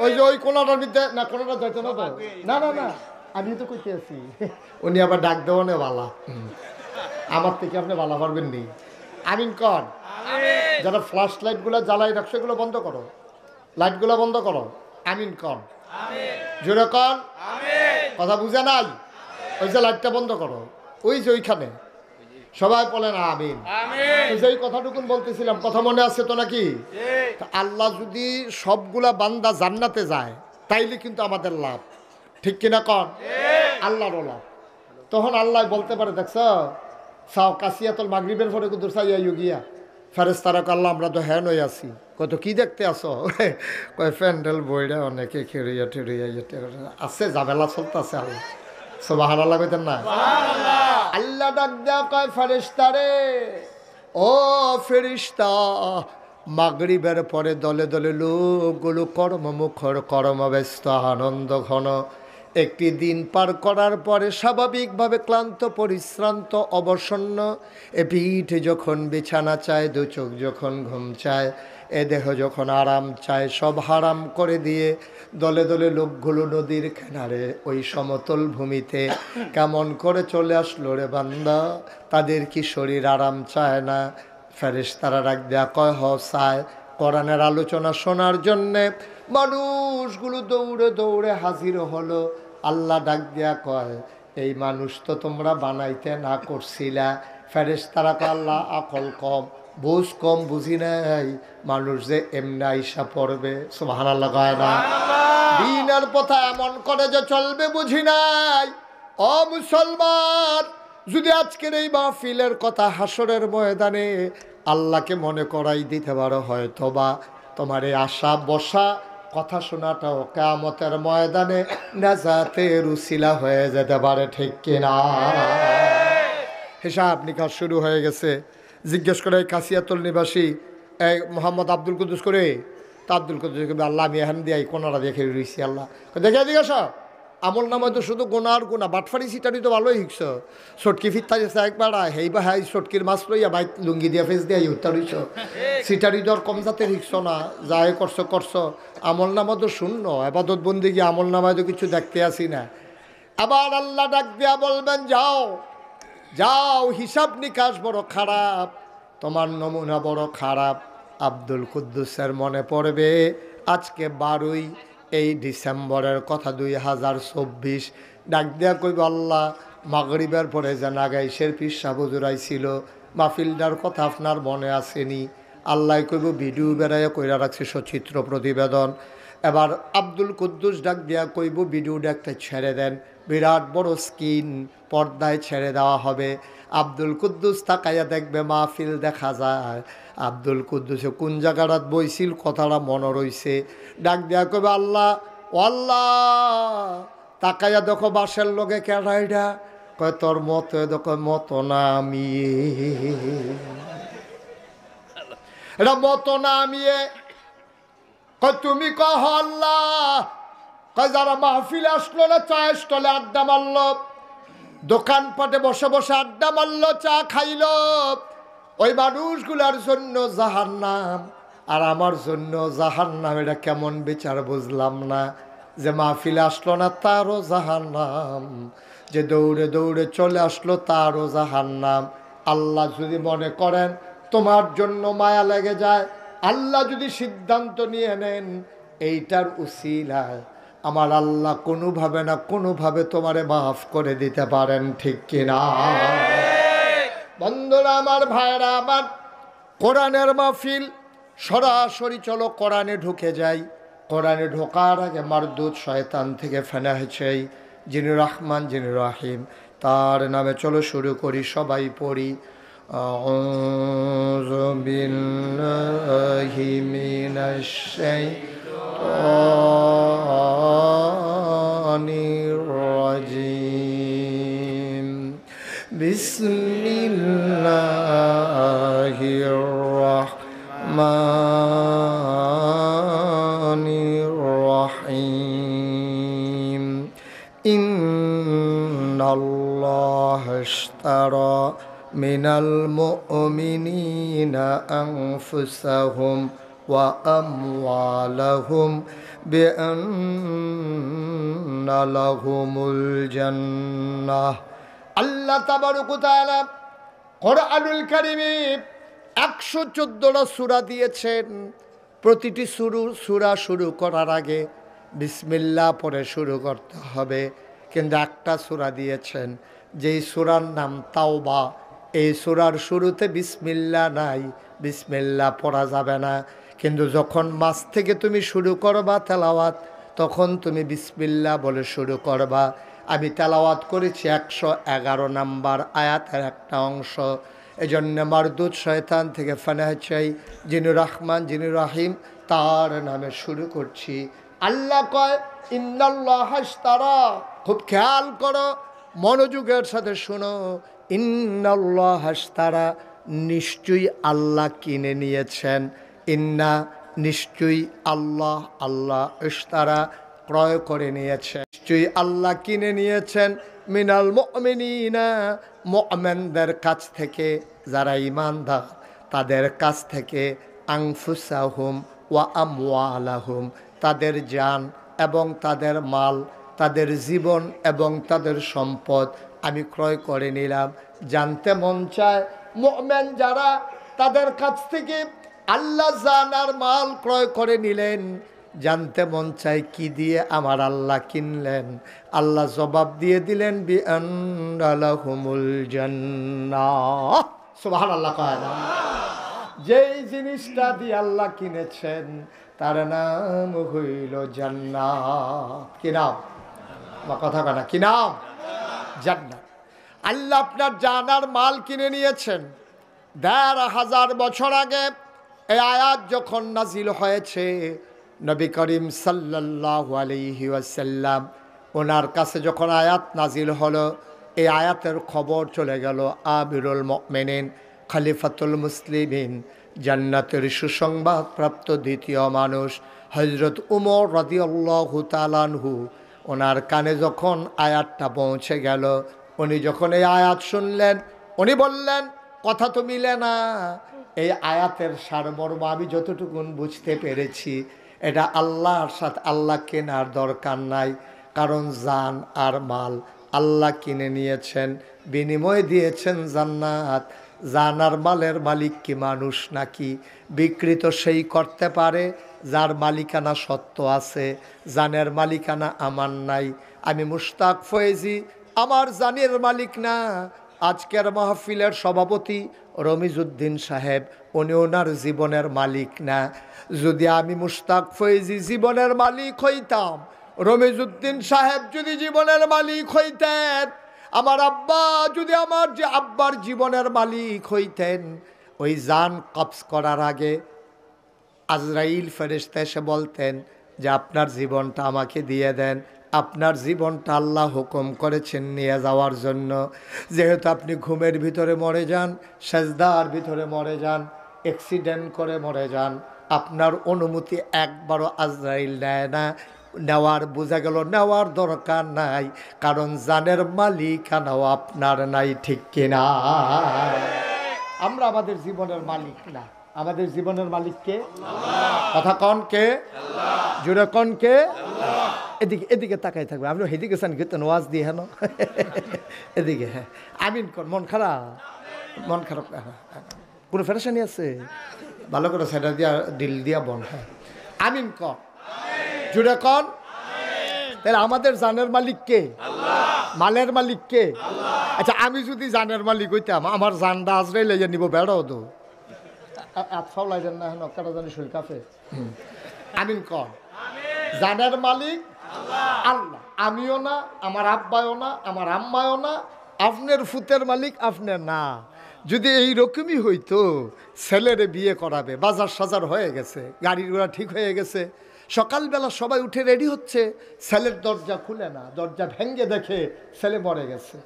ওই যে ওই কোনাটার মধ্যে না, কোনাটা যাইতো না তো। না না না আমি তো কইতে আছি উনি আবার ডাক দেওয়া নে বালা, আমার থেকে আপনি বালা পারবেন নি। আমিন কর। যারা ফ্ল্যাশ লাইটগুলো জ্বালাই রাখছো এগুলো বন্ধ করো, লাইটগুলো বন্ধ করো। আমিন কর, জোরে কর। কথা বুঝে নাই? ওই যে লাইটটা বন্ধ করো, ওই যে ওইখানে সবাই বলেন আমিন। সেই কথাটুকুন বলতেছিলাম, কথা মনে আছে তো নাকি? আল্লাহ যদি সবগুলা বান্দা জান্নাতে যায় তাইলে কিন্তু আমাদের লাভ, ঠিক কিনা কন? আল্লাহর লাভ। তখন আল্লাহ বলতে পারে দেখছ সাও কাশিয়াতল মাগরিবের পরে কিন্তু সাইয়া গিয়া ফেরেশতারা আল্লাহ আমরা তো হ্যান হয়ে আছি। কত কি দেখতে আসো? কয় প্যান্ডেল বইরা অনেকে খেড়িয়া ঠেড়িয়া আছে, ঝামেলা চলতেছে। আল্লাহ সুবহানাল্লাহ কইতেন না? আল্লাহ ডাক দেয়া কয় ফেরেশতারে, ও ফেরেশতা মাগরিবের পরে দলে দলে লোকগুলো কর্মমুখর, কর্মব্যস্ত, আনন্দ ঘন। একটি দিন পার করার পরে স্বাভাবিকভাবে ক্লান্ত, পরিশ্রান্ত, অবসন্ন। এ পিঠ যখন বিছানা চায়, 2 চোখ যখন ঘুম চায়, এ দেহ যখন আরাম চায়, সব হারাম করে দিয়ে দলে দলে লোকগুলো নদীর কিনারে ওই সমতল ভূমিতে কেমন করে চলে আসলো রে বান্দা? তাদের কি শরীর আরাম চায় না? ফেরেশতারা ডাক দেয়া কয় হ চায়। কোরআনের আলোচনা শোনার জন্যে মানুষগুলো দৌড়ে দৌড়ে হাজির হলো। আল্লাহ ডাক দেয়া কয় এই মানুষ তো তোমরা বানাইতে না করছিলা। ফেরেশতারা কয় আল্লাহ আকল কম, বুঝ কম, বুঝি নাই, মানুষ যে এমনি আইসা পড়বে। সুবহানাল্লাহ কয় না? দিনের পথে এমন করে যে চলবে বুঝি নাই। ও মুসলমান, যদি আজকের এই মাহফিলের কথা হাসরের ময়দানে আল্লাহকে মনে করাই দিতে পারো, হয়তো বা তোমার এই আশা বসা কথা শোনাটাও কিয়ামতের ময়দানে নাজাতের উসিলা হয়ে যেতে পারে, ঠিক কিনা? হিসাব নিকাশ শুরু হয়ে গেছে। জিজ্ঞেস করে কাশিয়াতুল নিবাসী এই মোহাম্মদ আব্দুল কুদ্দুস করে, তা আব্দুল কুদ্দুস আল্লাহ আমি এখান দিয়ে কোনারা দেখে রয়েছি। আল্লাহ দেখে জিজ্ঞাস আমল নামায় তো শুধু গোনার গোনা, বাটফারি সিটারি তো ভালোই শিখছ। সটকি ফিরতা গেছে একবার হেই বা হাই সটকির মাছ লইয়া বাইক লুঙ্গি দিয়া ফেস দিয়া উত্তা রইছ। সিটারি দর কম জাতের শিখছ না, যাই করছো করছো। আমল নামা তো শূন্য, আবাদত বন্দিগি আমল নামায় তো কিছু দেখতে আসি না। আবার আল্লাহ ডাক দিয়া বলবেন যাও যাও, হিসাব নিকাশ বড় খারাপ, তোমার নমুনা বড় খারাপ। আব্দুল কুদ্দুসের মনে পড়বে আজকে 12ই এই ডিসেম্বরের কথা 2024। ডাক দেয়া কইব আল্লাহ মাগরিবের পরে যে নাগাইশের পিসা বুজুরাইছিল মাহফিলটার কথা আপনার মনে আসেনি? আল্লাহ কইব ভিডিও বেড়াইয়া কইরা রাখছি সচিত্র প্রতিবেদন। এবার আব্দুল কুদ্দুস ডাক দেয়া কইব ভিডিওটা একটা ছেড়ে দেন, বিরাট বড় স্ক্রিন পর্দায় ছেড়ে দেওয়া হবে। আব্দুল কুদ্দুস তাকাইয়া দেখবে মাহফিল দেখা যায়। আব্দুল কুদ্দুসে কোন জায়গাটাত বইছিল কথাটা মনে রইছে। ডাক দেয়া কবে আল্লাহ, ও আল্লাহ তাকাইয়া দেখো বাসের লগে কেডাইডা, কয় তোর মতো দেখো মতো না আমি, এটা মতো না আমি। কয় তুমি কহ আল্লাহ কয় যারা মাহফিলে আসলো না, চা স্টলে আড্ডা মারলো, দোকানপাটে বসে বসে আড্ডা মারলো, চা খাইলো, ওই মানুষগুলার জন্য জাহান্নাম আর আমার জন্য জাহান্নাম। এটা কেমন বিচার বুঝলাম না। যে মাহফিলে আসলো না তারও জাহান্নাম, যে দৌড়ে দৌড়ে চলে আসলো তারও জাহান্নাম। আল্লাহ যদি মনে করেন তোমার জন্য মায়া লেগে যায়, আল্লাহ যদি সিদ্ধান্ত নিয়ে নেন এইটার উসিলায়, আমার আল্লাহ কোনোভাবে না কোনোভাবে তোমারে মাফ করে দিতে পারেন, ঠিক কিনা? বন্ধুরা আমার, ভাইরা আমার, কোরআনের মাহফিল সরাসরি চলো কোরআনে ঢুকে যাই। কোরআনে ঢোকার আগে মারদুদ শয়তান থেকে ফেনা হয়েছে যিনি রহমান যিনি রহিম, তার নামে চলো শুরু করি, সবাই পড়ি। আউযু বিল্লাহি মিনাশ শাইতানির রাজিম। বিসমিল্লাহির রাহমানির রাহিম। ইন্নাল্লাহা ইশতারা মিনাল মুমিনিনা আনফুসাহুম ওয়া আমওয়ালাহুম বিআন্না লাহুমুল জান্নাহ। আল্লাহ তাবারক ওয়া তাআলা কোরআনুল কারীমে 114টা সূরা দিয়েছেন। প্রতিটি সূরা শুরু করার আগে বিসমিল্লাহ পড়ে শুরু করতে হবে। কিন্তু একটা সূরা দিয়েছেন যেই সূরার নাম তাওবা, এই সূরার শুরুতে বিসমিল্লাহ নাই, বিসমিল্লাহ পড়া যাবে না। কিন্তু যখন মাঝ থেকে তুমি শুরু করবা তেলাওয়াত, তখন তুমি বিসমিল্লাহ বলে শুরু করবা। আমি তেলাওয়াত করেছি 111 নম্বর আয়াতের একটা অংশ। এজন্য মারদুদ শয়তান থেকে ফানাহ চাই, যিনি রহমান যিনি রহিম, তার নামে শুরু করছি। আল্লাহ কয় ইন্নাল্লাহা ইশতারা, খুব খেয়াল করো, মনোযোগের সাথে শোনো। ইন্নাল্লাহা ইশতারা, নিশ্চয়ই আল্লাহ কিনে নিয়েছেন। ইন্না, নিশ্চয়ই, আল্লাহ, আল্লাহ, ইশতারা, ক্রয় করে নিয়েছেন, নিশ্চয়ই আল্লাহ কিনে নিয়েছেন, মিনাল মুমিনিনা, মুমিনদের কাছ থেকে, যারা ঈমানদার তাদের কাছ থেকে, আনফুসাহুম ওয়া আমওয়ালাহুম, তাদের জান এবং তাদের মাল, তাদের জীবন এবং তাদের সম্পদ আমি ক্রয় করে নিলাম। জানতে মন চায় মুমিন যারা, তাদের কাছ থেকে আল্লাহ জান আর মাল ক্রয় করে নিলেন। জানতে মন চায় কি দিয়ে আমার আল্লাহ কিনলেন। আল্লাহ জবাব দিয়ে দিলেন বিআন্না লাহুমুল জান্নাহ। সুবহানাল্লাহ। যেই জিনিসটা দিয়ে আল্লাহ কিনেছেন তার নাম হইল জান্নাত। কি নাম? বা কথা কানা, কি নাম? জান্নাত। আল্লাহ আপনার জানার মাল কিনে নিয়েছেন। ১,৫০০ বছর আগে এই আয়াত যখন নাজিল হয়েছে, নবী করিম সাল্লাল্লাহু আলাইহি ওয়াসাল্লাম ওনার কাছে যখন আয়াত নাজিল হলো, এই আয়াতের খবর চলে গেল আমিরুল মুমিনিন, খলিফাতুল মুসলিমিন, জান্নাতের সুসংবাদ প্রাপ্ত দ্বিতীয় মানুষ হযরত উমর রাদিয়াল্লাহু তাআলা আনহু, ওনার কানে যখন আয়াতটা পৌঁছে গেল, উনি যখন এই আয়াত শুনলেন, উনি বললেন কথা তো মিলে না। এই আয়াতের সারমর্ম আমি যতটুকুন বুঝতে পেরেছি, এটা আল্লাহর সাথে আল্লাহ কেনার দরকার নাই, কারণ জান আর মাল আল্লাহ কিনে নিয়েছেন, বিনিময় দিয়েছেন জান্নাত। জান আর মালের মালিক কি মানুষ নাকি? বিকৃত সেই করতে পারে যার মালিকানা সত্য আছে, জানের মালিকানা আমার নাই। আমি মুশতাক ফয়েজি আমার জানের মালিক না। আজকের মাহফিলের সভাপতি রমিজউদ্দিন সাহেব, উনি ওনার জীবনের মালিক না। যদি আমি মুশতাক ফয়েজি জীবনের মালিক হইতাম, রমিজউদ্দিন সাহেব যদি জীবনের মালিক হইতেন, আমার আব্বা যদি আমার যে আব্বার জীবনের মালিক হইতেন, ওই জান কবজ করার আগে আজরাইল ফেরেশতা এসে বলতেন যে আপনার জীবনটা আমাকে দিয়ে দেন। আপনার জীবনটা আল্লাহ হুকুম করেছেন নিয়ে যাওয়ার জন্য। যেহেতু আপনি ঘুমের ভিতরে মরে যান, সেজদার ভিতরে মরে যান, অ্যাক্সিডেন্ট করে মরে যান, আপনার অনুমতি একবারও আজরাইল নেয় না। নেওয়ার বোঝা গেল নেওয়ার দরকার নাই, কারণ জানের মালিকানাও আপনার নাই, ঠিক কিনা? আমরা আমাদের জীবনের মালিক না, আমাদের জীবনের মালিক কে? কথা কন কে? জোরে কন কে? এদিকে এদিকে তাকাই থাকবে, আপনি সেদিকে চান কিন্তু ওয়াজ দিয়ে হেন এদিকে। হ্যাঁ আমিন কর। মন খারাপ? মন খারাপ কোনো ফেরেশানি আছে? ভালো করে সেটা দিয়া দিল দিয়া বল। হ্যাঁ আমিন কর, জোরে কন। তাহলে আমাদের জানের মালিক কে? মালের মালিক কে? আচ্ছা আমি যদি জানের মালিক হইতাম, আমার জানটা আজরাই লেগে নিব, বেড়াও তো আতফাও লাগেন না হেন কাটা জানি শরীর কাফে। আমিন কর। জানের মালিক আল্লাহ, আমিও না, আমার আব্বাও না, আমার আম্মাও না, আপনার ফুতের মালিক আপনার না। যদি এইরকমই হইতো, ছেলেরে বিয়ে করাবে, বাজার সাজার হয়ে গেছে, গাড়ি ঘোড়া ঠিক হয়ে গেছে, সকালবেলা সবাই উঠে রেডি হচ্ছে, ছেলের দরজা খুলে না, দরজা ভেঙ্গে দেখে ছেলে মরে গেছে।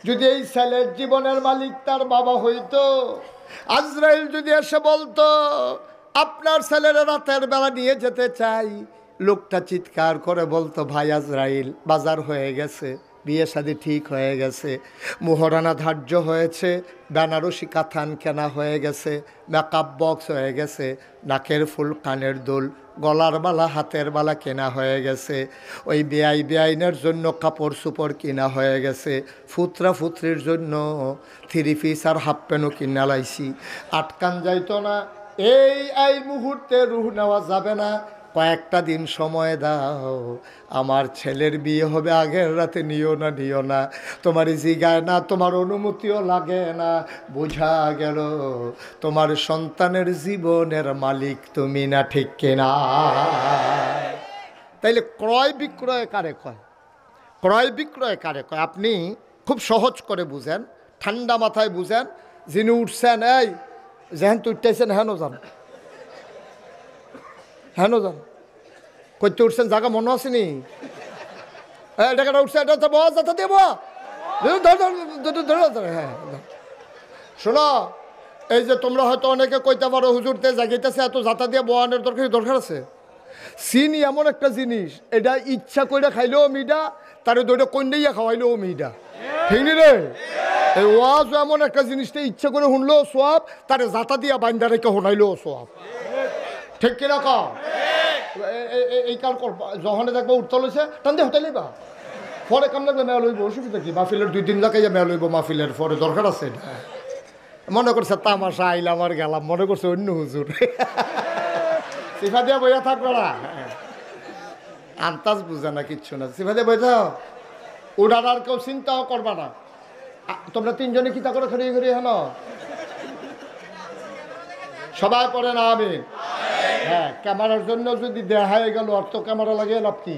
যদি এই ছেলের জীবনের মালিক তার বাবা হইতো, আজরাইল যদি এসে বলতো আপনার ছেলের রাতের বেলা নিয়ে যেতে চাই, লোকটা চিৎকার করে বলতো ভাই আজরাইল বাজার হয়ে গেছে, বিয়ে শাদী ঠিক হয়ে গেছে, মোহরানা ধার্য হয়েছে, বেনারসি কাথান কেনা হয়ে গেছে, মেকআপ বক্স হয়ে গেছে, নাকের ফুল, কানের দুল, গলার বালা, হাতের বালা কেনা হয়ে গেছে, ওই বেআইনের জন্য কাপড় চোপড় কিনা হয়ে গেছে, ফুতরা ফুতরির জন্য 3 পিস আর হাফ প্যান্টও কিনা লাইছি, আটকান যাইতো না। এই মুহূর্তে রুহ নেওয়া যাবে না, কয়েকটা দিন সময় দাও, আমার ছেলের বিয়ে হবে, আগের রাতে নিও না, তোমার জিগায় না, তোমার অনুমতিও লাগে না, বোঝা গেল তোমার সন্তানের জীবনের মালিক তুমি না, ঠিক কিনা? তাইলে ক্রয় বিক্রয় কারে কয়? ক্রয় বিক্রয় কারে কয়? আপনি খুব সহজ করে বুঝেন, ঠান্ডা মাথায় বুঝেন। যিনি উঠছেন, এই যেহেন তুই উঠতেছেন, হেন যান, হেন যান, কইতে উঠছেন, জায়গা মনে আসেনি? এটা উঠছে, এটা যাতা দেব। হ্যাঁ শোনো, এই যে তোমরা হয়তো অনেকে কইতে পারো হুজুরতে জাগিতেছে, এত যাতা দিয়ে বয়ানের দরকার আছে। চিনি এমন একটা জিনিস, এটা ইচ্ছা করে খাইলেও মিডা, তারে দুইটা কন্যাইয়া খাওয়াইলেও মিডা, ঠিক নি রে? এই ওয়াজ এমন একটা জিনিসটা ইচ্ছা করে শুনলেও সোয়াব, তারে যাতা দিয়া বাইন্দা রেখে শোনাইলেও সোয়াব, ঠিক কিনা? ক এই কার যখন দেখবো উঠতে লইছে, টান দিয়ে হতে লইবা, পরে কাম লাগলে মেয়া লইব, অসুবিধা কি? মাহফিলের 2 দিন লাগাইয়া মেয়া লইব, মাহফিলের পরে দরকার আছে এটা। মনে করছে তামাশা আইলাম আর গেলাম, মনে করছে অন্য হুজুর, সিফা দিয়া বইয়া থাকবে না, আন্তাজ বুঝে না, কিচ্ছু না, সিফা দিয়ে বই থাও, ওটার আর কেউ চিন্তাও করবা না। তোমরা 3 জনে কিতা করে খড়িয়ে খড়িয়ে হেন সবাই পড়ে না আমি। হ্যাঁ ক্যামেরার জন্য যদি দেখা গেল, আর তো ক্যামেরা লাগিয়ে লাভ কি?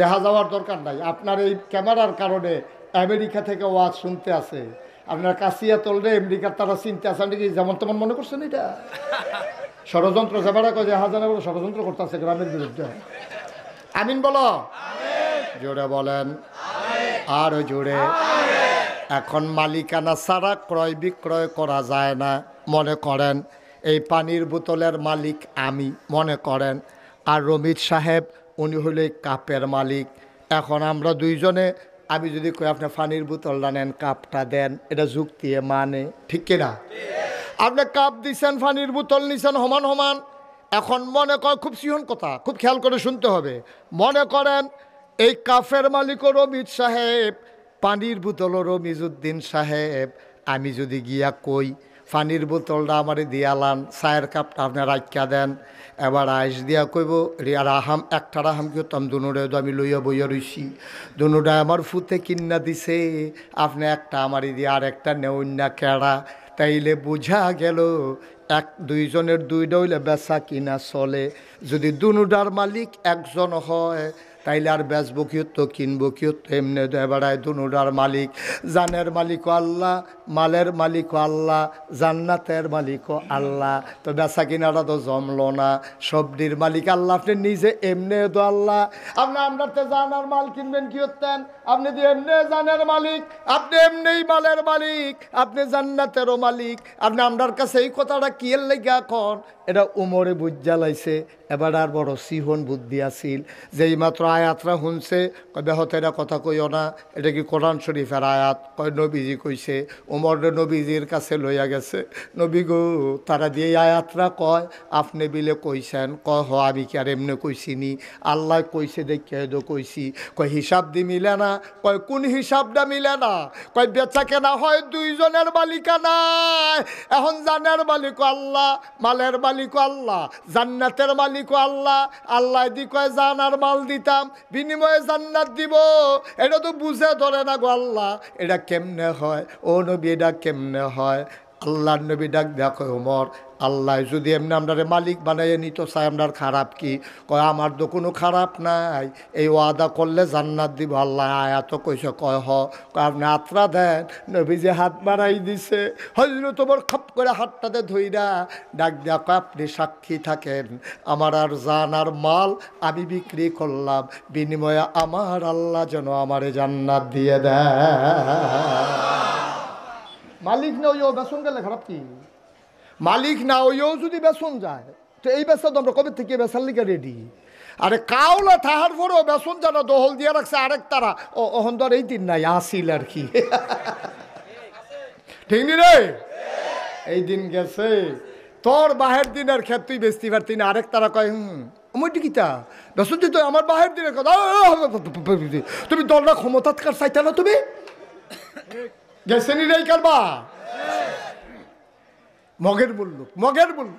দেখা যাওয়ার দরকার নাই। আপনার এই ক্যামেরার কারণে আমেরিকা থেকে ওয়াজ শুনতে আছে, আপনার কাছিয়া তলরে আমেরিকার তারা চিনতে আসেন নাকি, যেমন তেমন মনে করছেন এটা ষড়যন্ত্র। ক্যামেরা কয়ে হাজার ষড়যন্ত্র করতে আছে গ্রামের বিরুদ্ধে। আমিন বলো, জোরে বলেন, আর জোরে। এখন মালিকানা ছাড়া ক্রয় বিক্রয় করা যায় না। মনে করেন এই পানির বোতলের মালিক আমি, মনে করেন, আর রমিত সাহেব উনি হলে কাপের মালিক। এখন আমরা 2 জনে, আমি যদি কই আপনি পানির বোতলটা নেন, কাপটা দেন, এটা যুক্তি মানে, ঠিক কিনা? আপনি কাপ দিচ্ছেন, পানির বোতল নিছেন, সমান সমান। এখন মনে কর, খুব সিহন কথা, খুব খেয়াল করে শুনতে হবে। মনে করেন এই কাফের মালিকও রমিত সাহেব, পানির বোতলও রমিজউদ্দিন সাহেব। আমি যদি গিয়া কই পানির বোতলটা আমারে দিয়ালান, চায়ের কাপটা আপনি রাখিয়া দেন, এবার আইস দিয়া কইব রাহাম, একটা রাহাম করতাম, দুনোটাই তো আমি লইয়া বইয়া রইছি, দুনোটাই আমার ফুতে কিন্না দিছে, আপনি একটা আমারই দিয়ে আর একটা নেউন না কেড়া। তাইলে বোঝা গেল 1-2 জনের 2টা হইলে বেচা কিনা চলে। যদি দুনোটার মালিক একজন হয়, তাইলে আর বেচবো কিয়ত, কিনবো কিয়ত, এমনি বেড়ায় দুনোটার মালিক। জানের মালিক আল্লাহ, মালের মালিকও আল্লাহ, জান্নাতের মালিকও আল্লাহ। তো বেচা কিনাটা তো জমলো না, সবজির মালিক আল্লাহ, আপনি নিজে এমনি তো আল্লাহ। আপনি আপনার তো জানার মাল কিনবেন কি করতেন? আপনি যে এমনি জানের মালিক, আপনি এমনিই মালের মালিক, আপনি জান্নাতেরও মালিক। আপনি আপনার কাছে এই কথাটা কি এর লেগে এখন? এটা উমরে বুঝা লাইছে, এবার আর বড় সিহন বুদ্ধি আসিল, যেই মাত্র আয়াতরা শুনছে কয় বেহতে এটা কথা কইও না, এটা কি কোরআন শরীফের আয়াত? কয় নবীজি কইছে। উমর নবীজির কাছে লইয়া গেছে, নবী গো তারা দিয়ে আয়াতরা কয় আপনি বিলে কইছেন? কয় হ আমি কি আর এমনি কইছিনি, আল্লাহ কইছে দেখে তো কইছি। কয় হিসাব দি মিলে না। কয় কোন হিসাবটা মিলে না? কয় বেচা কেনা হয় দুইজনের মালিকানায়, এখন জানের মালিক আল্লাহ, মালের মালিক আল্লাহ, জান্নাতের মালিক আল্লাহ। আল্লাহ দি কয় জানার মাল দিতাম, বিনিময়ে জান্নাত দিব। এটা তো বুঝে ধরে না গো আল্লাহ, এটা কেমনে হয় ও নবী, এটা কেমনে হয়? আল্লাহ নবী ডাক দেখো ওমর, আল্লাহ যদি এমনি আপনারে মালিক বানাইয়ে নিত চাই, আপনার খারাপ কি? কয় আমার তো কোনো খারাপ নাই, এই ওয়াদা করলে জান্নাত দিব। আল্লাহ আয়াত কইছে। কয় হ। কয় আপনি হাতটা দেন। নবী যে হাত বাড়াই দিছে, হজরত ওমর খপ করে হাতটাতে ধইরা ডাক দেয়া কয় আপনি সাক্ষী থাকেন, আমার আর জান আর মাল আমি বিক্রি করলাম, বিনিময়ে আমার আল্লাহ যেন আমারে জান্নাত দিয়ে দেয়। মালিক না ওইও বেসন গেলে খারাপ কি? মালিক না ওইও যদি বেসন যায়, তো এই বেসা তো আমরা কবে থেকে বেসার লিখে রেডি। আরে কাউলা তাহার পরেও বেসন যারা দহল দিয়ে রাখছে আরেক তারা অহন তো আর এই দিন নাই আসিল আর কি। ঠিক নি রে? এই দিন গেছে, তোর বাহের দিনের ক্ষেত তুই বেচতে পারতি না, আরেক তারা কয় মই টিকিতা বেসন দিত আমার বাহের দিনের কথা। তুমি দলটা ক্ষমতাৎকার চাইতা না তুমি? গেছেনি রে কারবা মগের বলল, মগের বলল।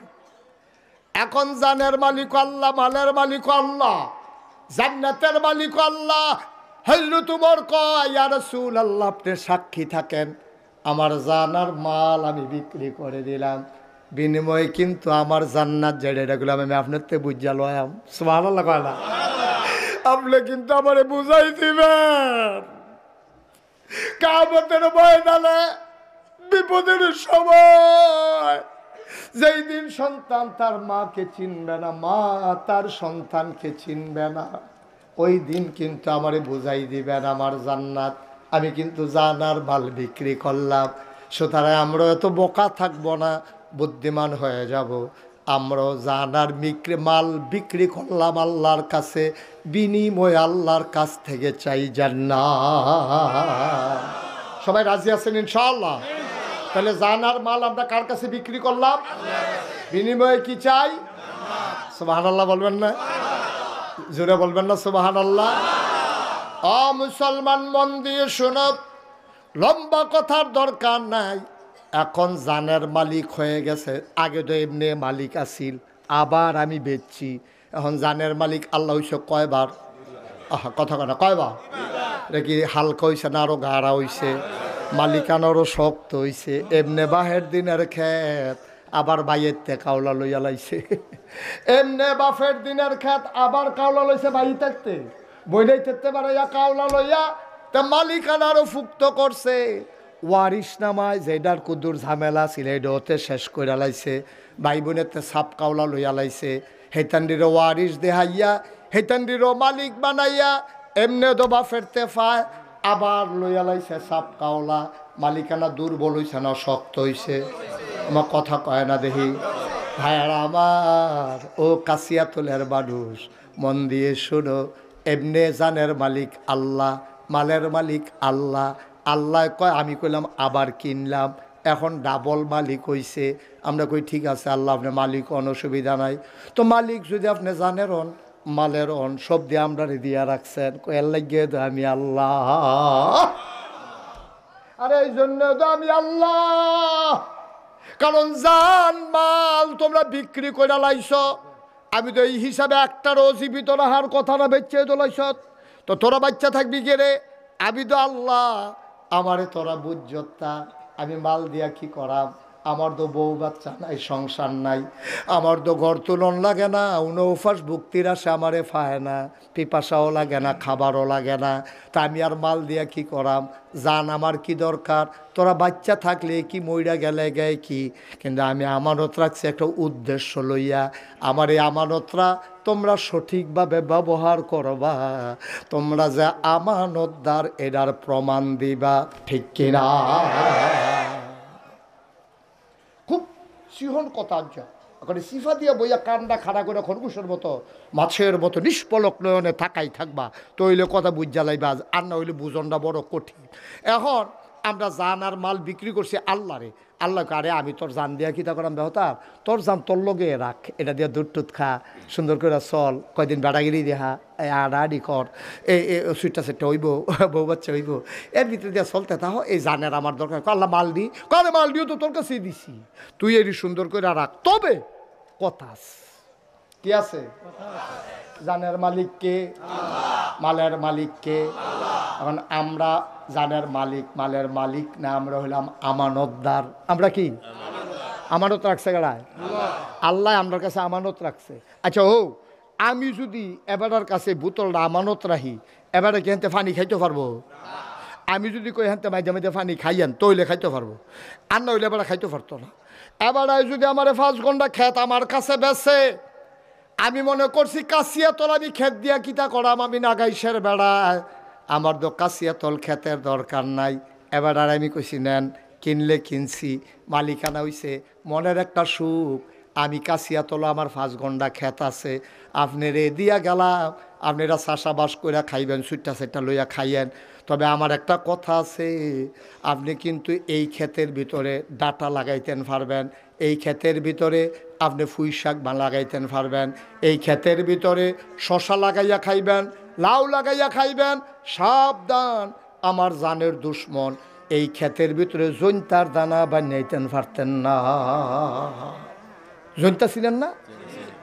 এখন জানের মালিক আল্লাহ, মালের মালিক আল্লাহ, জান্নাতের মালিক আল্লাহ। হযরত ওমর কয় ইয়া রাসূলুল্লাহ আপনি সাক্ষী থাকেন, আমার জানার মাল আমি বিক্রি করে দিলাম, বিনিময়ে কিন্তু আমার জান্নাত যেটা গুলো আমি আপনার তে বুঝা লয়াম। সুবহানাল্লাহ কয় না? আপনি কিন্তু আমারে বুঝাই দিবেন কিয়ামতের ময়দানে, বিপদের সময়, যেই দিন সন্তান তার মাকে চিনবে না, মা তার সন্তানকে চিনবে না, ওই দিন কিন্তু আমারে বুঝাই দিবেন আমার জান্নাত আমি কিন্তু জানার মাল বিক্রি করলাম। সুতরাং আমরা এত বোকা থাকবো না, বুদ্ধিমান হয়ে যাব। আমরাও জানার মাল বিক্রি করলাম আল্লাহর কাছে, বিনিময় আল্লাহর কাছ থেকে চাই জান্নাত। সবাই রাজি আছেন ইনশাআল্লাহ? তাহলে জানার মাল আমরা কার কাছে বিক্রি করলাম? বিনিময়ে কি চাই? সুবহানাল্লাহ বলবেন না? জোরে বলবেন না সুবহানাল্লাহ? ও মুসলমান মন দিয়ে শোনো, লম্বা কথার দরকার নাই। এখন জানের মালিক হয়ে গেছে, আগে তো এমনি মালিক আসিল, আবার আমি বেচছি। এখন জানের মালিক আল্লাহ হইছে কয়বার? আহা কথা কেনা কয়বার? এটা কি হালকা হইছে না আরো গাঢ়া হইছে? মালিকানারও শক্ত হইছে। এমনে বাহের দিনের ক্ষেত আবার বাইয়ের তে কাউলা লইয়া লাইছে। এমনে বাফের দিনের ক্ষেত আবার কাউলা লইছে বাই থাকতে, বইলেই থাকতে পারে কাউলা লইয়া, তা মালিকানারও ফুক্ত করছে। ওয়ারিস নামায় যেটার কুদুর ঝামেলা ছিল এটাতে শেষ করে লাইছে, ভাই বোনেতে সাপ কাউলা লইয়া লাইছে। হেতান্ডিরও ওয়ারিস দেহাইয়া, হেতান্ডিরও মালিক বানাইয়া, এমনে দোবা ফেরতে পায়, আবার লইয়া লাইছে সাপ কাওলা। মালিকানা দুর্বল হইছে না শক্ত হইছে? আমার কথা কয় না দেখি ভাইয়ারা আমার, ও কাশিয়াতুলের মানুষ মন দিয়ে শোনো, এমনে জানের মালিক আল্লাহ, মালের মালিক আল্লাহ। আল্লাহ কয় আমি কইলাম আবার কিনলাম, এখন ডাবল মালিক হইছে। আমরা কই ঠিক আছে আল্লাহ আপনি মালিক, অসুবিধা নাই। তো মালিক যদি আপনি জানের হন, মালের অন, সব দিয়ে আমরা দিয়া রাখছেন, এর লাগিয়ে তো আমি আল্লাহ। আরে এই জন্য তো আমি আল্লাহ, কারণ জান মাল তোমরা বিক্রি করে লাইছ, আমি তো এই হিসাবে একটারও জীবিত রাহার কথা না বেচে তো লাইছ, তো তোরা বাচ্চা থাকবি কে রে? আমি তো আল্লাহ, আমারে তোরা বুঝতা, আমি মাল দিয়া কি করাম? আমার তো বউ বাচ্চা নাই, সংসার নাই, আমার তো ঘর তুলন লাগে না, উনৌফাস ভুক্তির আসে আমারে ফায় না, পিপাসাও লাগে না, খাবারও লাগে না, তা আমি আর মাল দিয়া কি করাম? জান আমার কি দরকার? তোরা বাচ্চা থাকলে কি, মইরা গেলে গায়ে কি, কিন্তু আমি আমানত রাখছি একটা উদ্দেশ্য লইয়া। আমার এই আমানতরা তোমরা সঠিকভাবে ব্যবহার করবা, তোমরা যে আমানতদার এটার প্রমাণ দিবা, ঠিক কিনা? খুব সিহন কথা যা ওখানে সিফা দিয়া বইয়া কান্ডা খাড়া করে খরগোশের মতো মাছের মতো নিষ্পলক নয়নে থাকাই থাকবা, তো হইলে কথা বুঝ জ্বালাইবা, আর না হইলে বুঝনটা বড় কঠিন। এখন আমরা জান আর মাল বিক্রি করছি আল্লাহরে, আল্লাহ আরে আমি তোর জান দিয়া কিতা করাম বেহতার, তোর জান তোর লগে রাখ, এটা দিয়া দুধ টুধ খা, সুন্দর করে চল, কয়দিন বেড়াগিরি দেহা, আড়াআড়ি কর, এই সুইটটা সেটটা হইব, বউ বাচ্চা হইব, এর ভিতরে দিয়া চলতে তাহ, এই জানের আমার দরকার। আল্লাহ মাল দি, কারে মাল দিও তো তোর কাছেই দিছি, তুই এরই সুন্দর করে রাখ। তবে কথা কি আছে? জানের মালিক কে? মালের মালিক কে? এখন আমরা জানের মালিক, মালের মালিক না, আমরা হইলাম আমানতদার। আমরা কি আমানত রাখছে গাড়ায়? আল্লাহ আমার কাছে আমানত রাখছে। আচ্ছা ও, আমি যদি এবারের কাছে বোতলটা আমানত রাখি, এবারে কি হেনতে পানি খাইতে পারবো? আমি যদি কই হেনতে মাঝে মাঝে পানি খাইয়েন, তৈলে খাইতে পারবো, আর না হইলে এবারে খাইতে পারতো না। এবারে যদি আমার 5 ঘন্টা খেত আমার কাছে বেছে, আমি মনে করছি কাশিয়াতল আমি খেত দিয়া কিতা করাম, আমি নাগাইশের বেড়ায়, আমার তো কাশিয়াতল খেতের দরকার নাই। এবার আর আমি কইছি নেন, কিনলে কিনছি, মালিকানা হইছে, মনের একটা সুখ, আমি কাশিয়াতল আমার 5 ঘন্টা খেত আছে, আপনি রে দিয়া গেলাম, আপনারা চাষাবাস করে খাইবেন, সুইটটা সেটটা লইয়া খাইয়েন। তবে আমার একটা কথা আছে, আপনি কিন্তু এই ক্ষেতের ভিতরে ডাটা লাগাইতেন পারবেন, এই ক্ষেতের ভিতরে আপনি পুঁই শাক লাগাইতেন পারবেন, এই ক্ষেতের ভিতরে শশা লাগাইয়া খাইবেন, লাউ লাগাইয়া খাইবেন। সাবধান, আমার জানের দুশ্মন, এই ক্ষেতের ভিতরে জৈন্তার দানা বানাইতেন পারতেন না। জৈন্তা ছিলেন না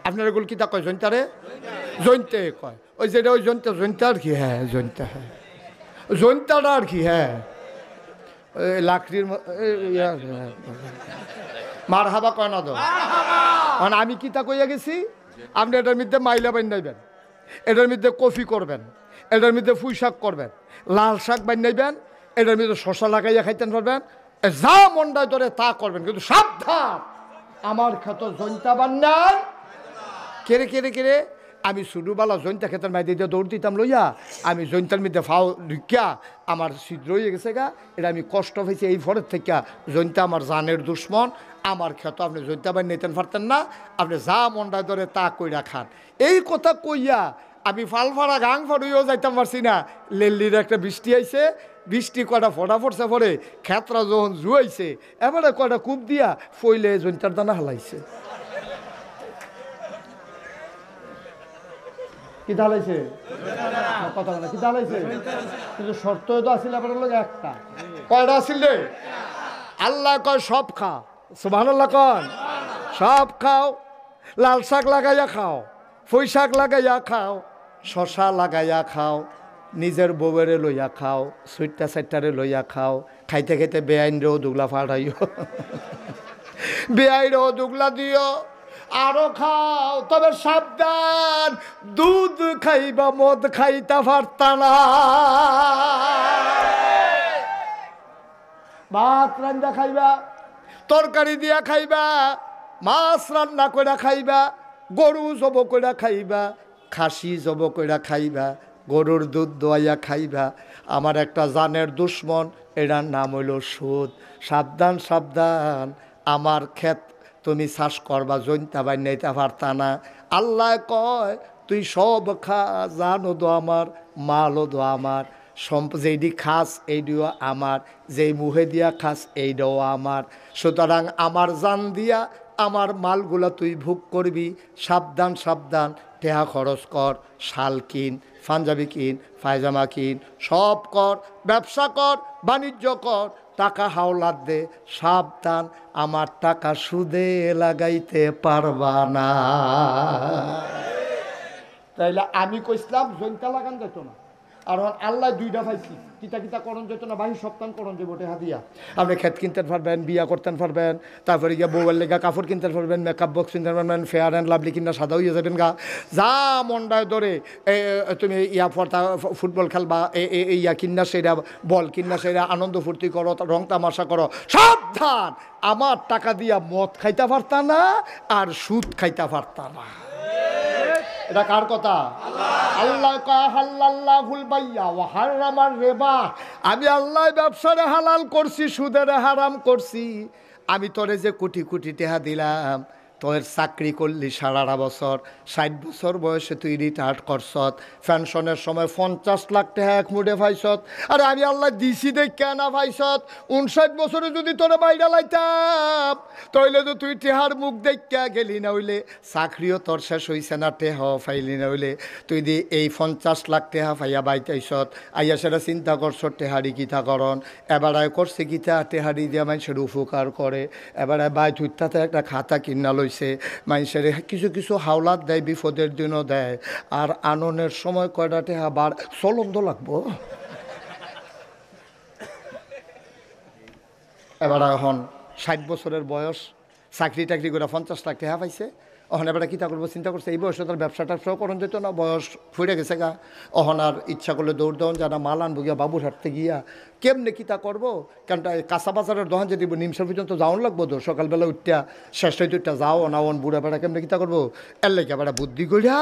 আপনার? এগুলো কিতা কয় জৈন্তারে? জৈন্তে কয়, ওই যেটা ওই জৈন্তা, জৈন্তা আর কি? হ্যাঁ জৈন্তা, হ্যাঁ জৈন্তাটা আর কি? হ্যাঁ লাকড়ির মার হাবা কয় না তো। মানে আমি কিতা কইয়া গেছি, আপনি এটার মধ্যে মাইলা বানাইবেন, এটার মধ্যে কফি করবেন, এটার মধ্যে পুঁই শাক করবেন, লাল শাক বানাইবেন, এটার মধ্যে শশা লাগাইয়া খাইতেন পারবেন, যা মন্ডায় ধরে তা করবেন, কিন্তু সাবধান আমার ক্ষেত জৈন্তা বান্নান। কেড়ে কেড়ে কেড়ে আমি ছোটোবেলা জৈন্তা ক্ষেতের মাই দিয়ে দৌড় দিতাম লইয়া, আমি জৈন্তার মধ্যে ফাও ঢুকিয়া আমার ছিদ্র হয়ে গেছে গা, এটা আমি কষ্ট হয়েছে এই ফরের থেকে। জৈন্তা আমার জানের দুশ্মন, আমার ক্ষেত আপনি জৈন্তা বাই নিতেন পারতেন না, আপনি যা মন্ডায় ধরে তা কইরা খান। এই কথা কইয়া আমি ফালফাড়া গাং ফাড়ুইও যাইতাম পারছি না। লেল্লির একটা বৃষ্টি আইছে, বৃষ্টি কয়টা ফটা ফটছে, পরে খেতরা যখন জুয়াইছে, এবারে কয়টা কূপ দিয়া ফইলে জৈন্তার দানা হালাইছে। কি ঢালাইছে? কথা বলে কি ঢালাইছে? কিন্তু শর্ত তো আসলে আপনার লোক একটা, কয়টা আসিল রে? আল্লাহ কয় সব খাও, সুবহানাল্লাহ কন, সব খাও, লাল শাক লাগাইয়া খাও, পুঁই শাক লাগাইয়া খাও, শশা লাগাইয়া খাও, নিজের বউয়েরে লইয়া খাও, সুইটটা সাইটটারে লইয়া খাও, খাইতে খাইতে বেআইনরেও দুগলা ফাটাইও, বেআইরেও দুগলা দিও, আরো খাও, তবে সাবধান দুধ খাইবা, মদ খাইতে পারতা না। ভাত রান্না খাইবা, তরকারি দিয়া খাইবা, মাছ রান্না করে খাইবা, গরু জব করে খাইবা, খাসি জব করে খাইবা, গরুর দুধ দোয়াইয়া খাইবা। আমার একটা জানের দুশ্মন, এটার নাম হইল সুদ। সাবধান সাবধান, আমার ক্ষেত তুমি চাষ করবা, জৈন্তা বানাইতে পারতা না। আল্লাহ কয় তুই সব খা, জানও দো আমার, মালও দো আমার, যেইডি খাস এইডিও আমার, যেই মুহে দিয়া খাস এইটাও আমার। সুতরাং আমার জান দিয়া আমার মালগুলা তুই ভোগ করবি। সাবধান সাবধান, টেহা খরচ কর, শাল কিন, পাঞ্জাবি কিন, পায়জামা কিন, সব কর, ব্যবসা কর, বাণিজ্য কর, টাকা হাওলাত দে। সাবধান, আমার টাকা সুদে লাগাইতে পারবা না। তাইলে আমি কইছিলাম জৈন্তা লাগান যেত না, আর আল্লাহ দুইটা পাইছি কিতা কিতা করণ যেত না বাহির সপ্তাহ করণ যে বটে হাতিয়া আপনি খেত কিনতে পারবেন বিয়া করতে পারবেন তারপরে গিয়ে বউয়ের লেগা কাপড় কিনতে পারবেন মেকআপ বক্স কিনতে পারবেন ফেয়ার অ্যান্ড লাভলি কিনা সাদা হয়ে যাবেন গা যা মনটায় ধরে তুমি ইয়া ফর্তা ফুটবল খেলবা ইয়া কিনা সেরা বল কিনা সেরা আনন্দ ফুর্তি করো রং তামাশা করো সাবধান আমার টাকা দিয়া মদ খাইতে পারতা না আর সুদ খাইতে পারতা না এটা কার কথা আল্লাহ হাল্লাল্লাহুল বাইয়া ওয়া হারামার রিবা আমি আল্লাহ ব্যবসারে হালাল করছি সুদের হারাম করছি আমি তোরে যে কোটি কোটি টাকা দিলাম তোর চাকরি করলি 18.5 বছর 60 বছর বয়সে তুই রিটায়ার্ড করছত পেনশনের সময় 50 লাখ টাকা এক মুঠে পাইছত আরে আমি আল্লাহ দিছি দেখ কেনা পাইছত 59 বছরে যদি তোরে বাইরে লাইতাম তাইলে তো তুই টেহার মুখ দেখা গেলি না হইলে চাকরিও তোর শেষ হইছে না টেহাও পাইলি না হইলে তুই দি এই 50 লাখ টাকা পাইয়া বাইতাইছত আইয়া সেটা চিন্তা করছ টেহারি গীতা করন এবারায় করছে গীতা টেহারি দিয়া মানুষের উপকার করে এবারে বাই তুইটাতে একটা খাতা কিনা লই মানুষের কিছু কিছু হাওলাত দেয় বিপদের দিনও দেয় আর আননের সময় কয়টাতে আবার চলন্দ লাগবো এবার এখন 60 বছরের বয়স চাকরি টাকরি করে 50 লাখ টাকা পাইছে অহন এবার কী তা করবো চিন্তা করছে এই বয়সে তার ব্যবসা ট্যাবসাও করণ যেত না বয়স ফুরে গেছে গা অহন আর ইচ্ছা করলে দৌড় দেওয়ান যারা মাল আনবো গিয়া বাবুর হাঁটতে গিয়া কেমনে কী তা করবো কারণ কাঁচা বাজারের দোকান যদি নিমসার পর্যন্ত যাওয়ান লাগবো তো সকালবেলা উঠটা শেষ হইতে উঠটা যাও না অন বুড়া বেড়া কেমনে কী তা করবো এর লেগে এবার বুদ্ধি করিয়া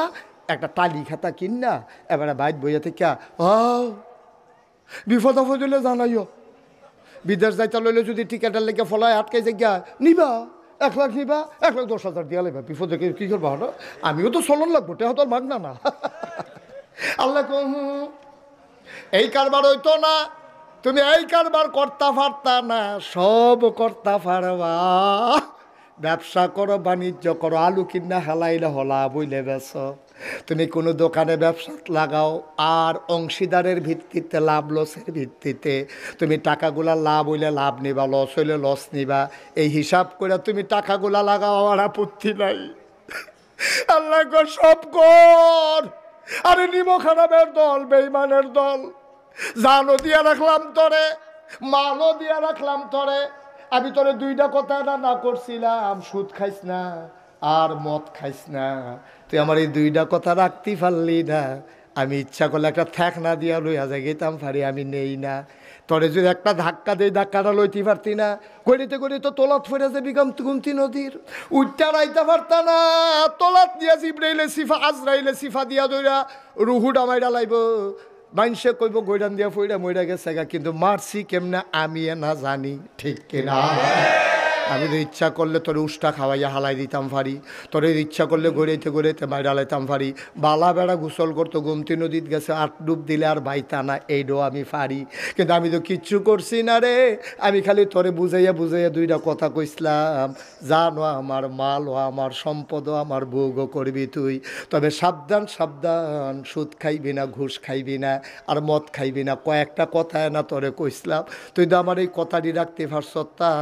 একটা টালি খাতা কিনা এবারে বাইর বইয়া থেকে বিপদ আপদ হইলে জানাইও বিদেশ যাইতে লইলে যদি টিকেটের লেগে ফলায় আটকে গিয়া নিবা 1 লাখ নিবা 1,10,000 দিয়া লেবা বিপদে কী করবা হলো আমিও তো চলন লাগবো টেহা তোর মাগ না আল্লাহ এই কারবার হইতো না তুমি এই কারবার করতে পারতা না সব করতে পারবা ব্যবসা করো বাণিজ্য করো আলু কিনা হেলাইলে হলা বইলে বেছ তুমি কোনো দোকানে ব্যবসা লাগাও আর অংশীদারের ভিত্তিতে লাভ লসের ভিত্তিতে তুমি টাকাগুলা লাভ হইলে লাভ নিবা লস হইলে লস নিবা এই হিসাব করে তুমি টাকাগুলা লাগাও আর আপত্তি নাই আল্লাহ গো সব কর আরে নিমো খারাপের দল বেঈমানের দল জানো দিয়া রাখলাম তোরে মালও দিয়া রাখলাম তোরে আমি তোরে 2টা কথা না করছিলাম সুদ খাইস না আর মদ খাইস না তুই আমার এই 2টা কথা রাখতে পারলি না আমি ইচ্ছা করলে একটা থ্যাক না দিয়া লইয়া যাই গেতাম পারি আমি নেই না তোরে যদি একটা ধাক্কা দেই ধাক্কাটা লইতে পারতি না করিতে করি তো তোলাত ফেরেছে বিগম গুমতি নদীর উঠটা রাইতে পারতা না তোলাত দিয়া জিব্রাইলে সিফা আজরাইলে সিফা দিয়া দইরা রুহুডা মাইরা লাইব মানুষে কইব গৈডান দিয়া ফইরা মইরা গেছে গা কিন্তু মারছি কেমনে আমি না জানি ঠিক কিনা আমি তো ইচ্ছা করলে তোর উষ্টা খাওয়াইয়া হালাই দিতাম পারি তোর ইচ্ছা করলে গড়াইতে গড়াইতে মাইরা লাইতাম পারি বালা বেড়া গোসল করতো গোমতী নদীত গেছে 8 ডুব দিলে আর বাইতা না এইটাও আমি পারি কিন্তু আমি তো কিচ্ছু করছি না রে আমি খালি তোরে বুঝাইয়া বুঝাইয়া 2টা কথা কইসলাম জানো আমার মাল ও আমার সম্পদ আমার ভোগও করবি তুই তবে সাবধান সাবধান সুদ খাইবি না ঘুষ খাইবি না আর মদ খাইবি না কয়েকটা কথা না তোরে কইসলাম তুই তো আমার এই কথাটি রাখতে পারছ তা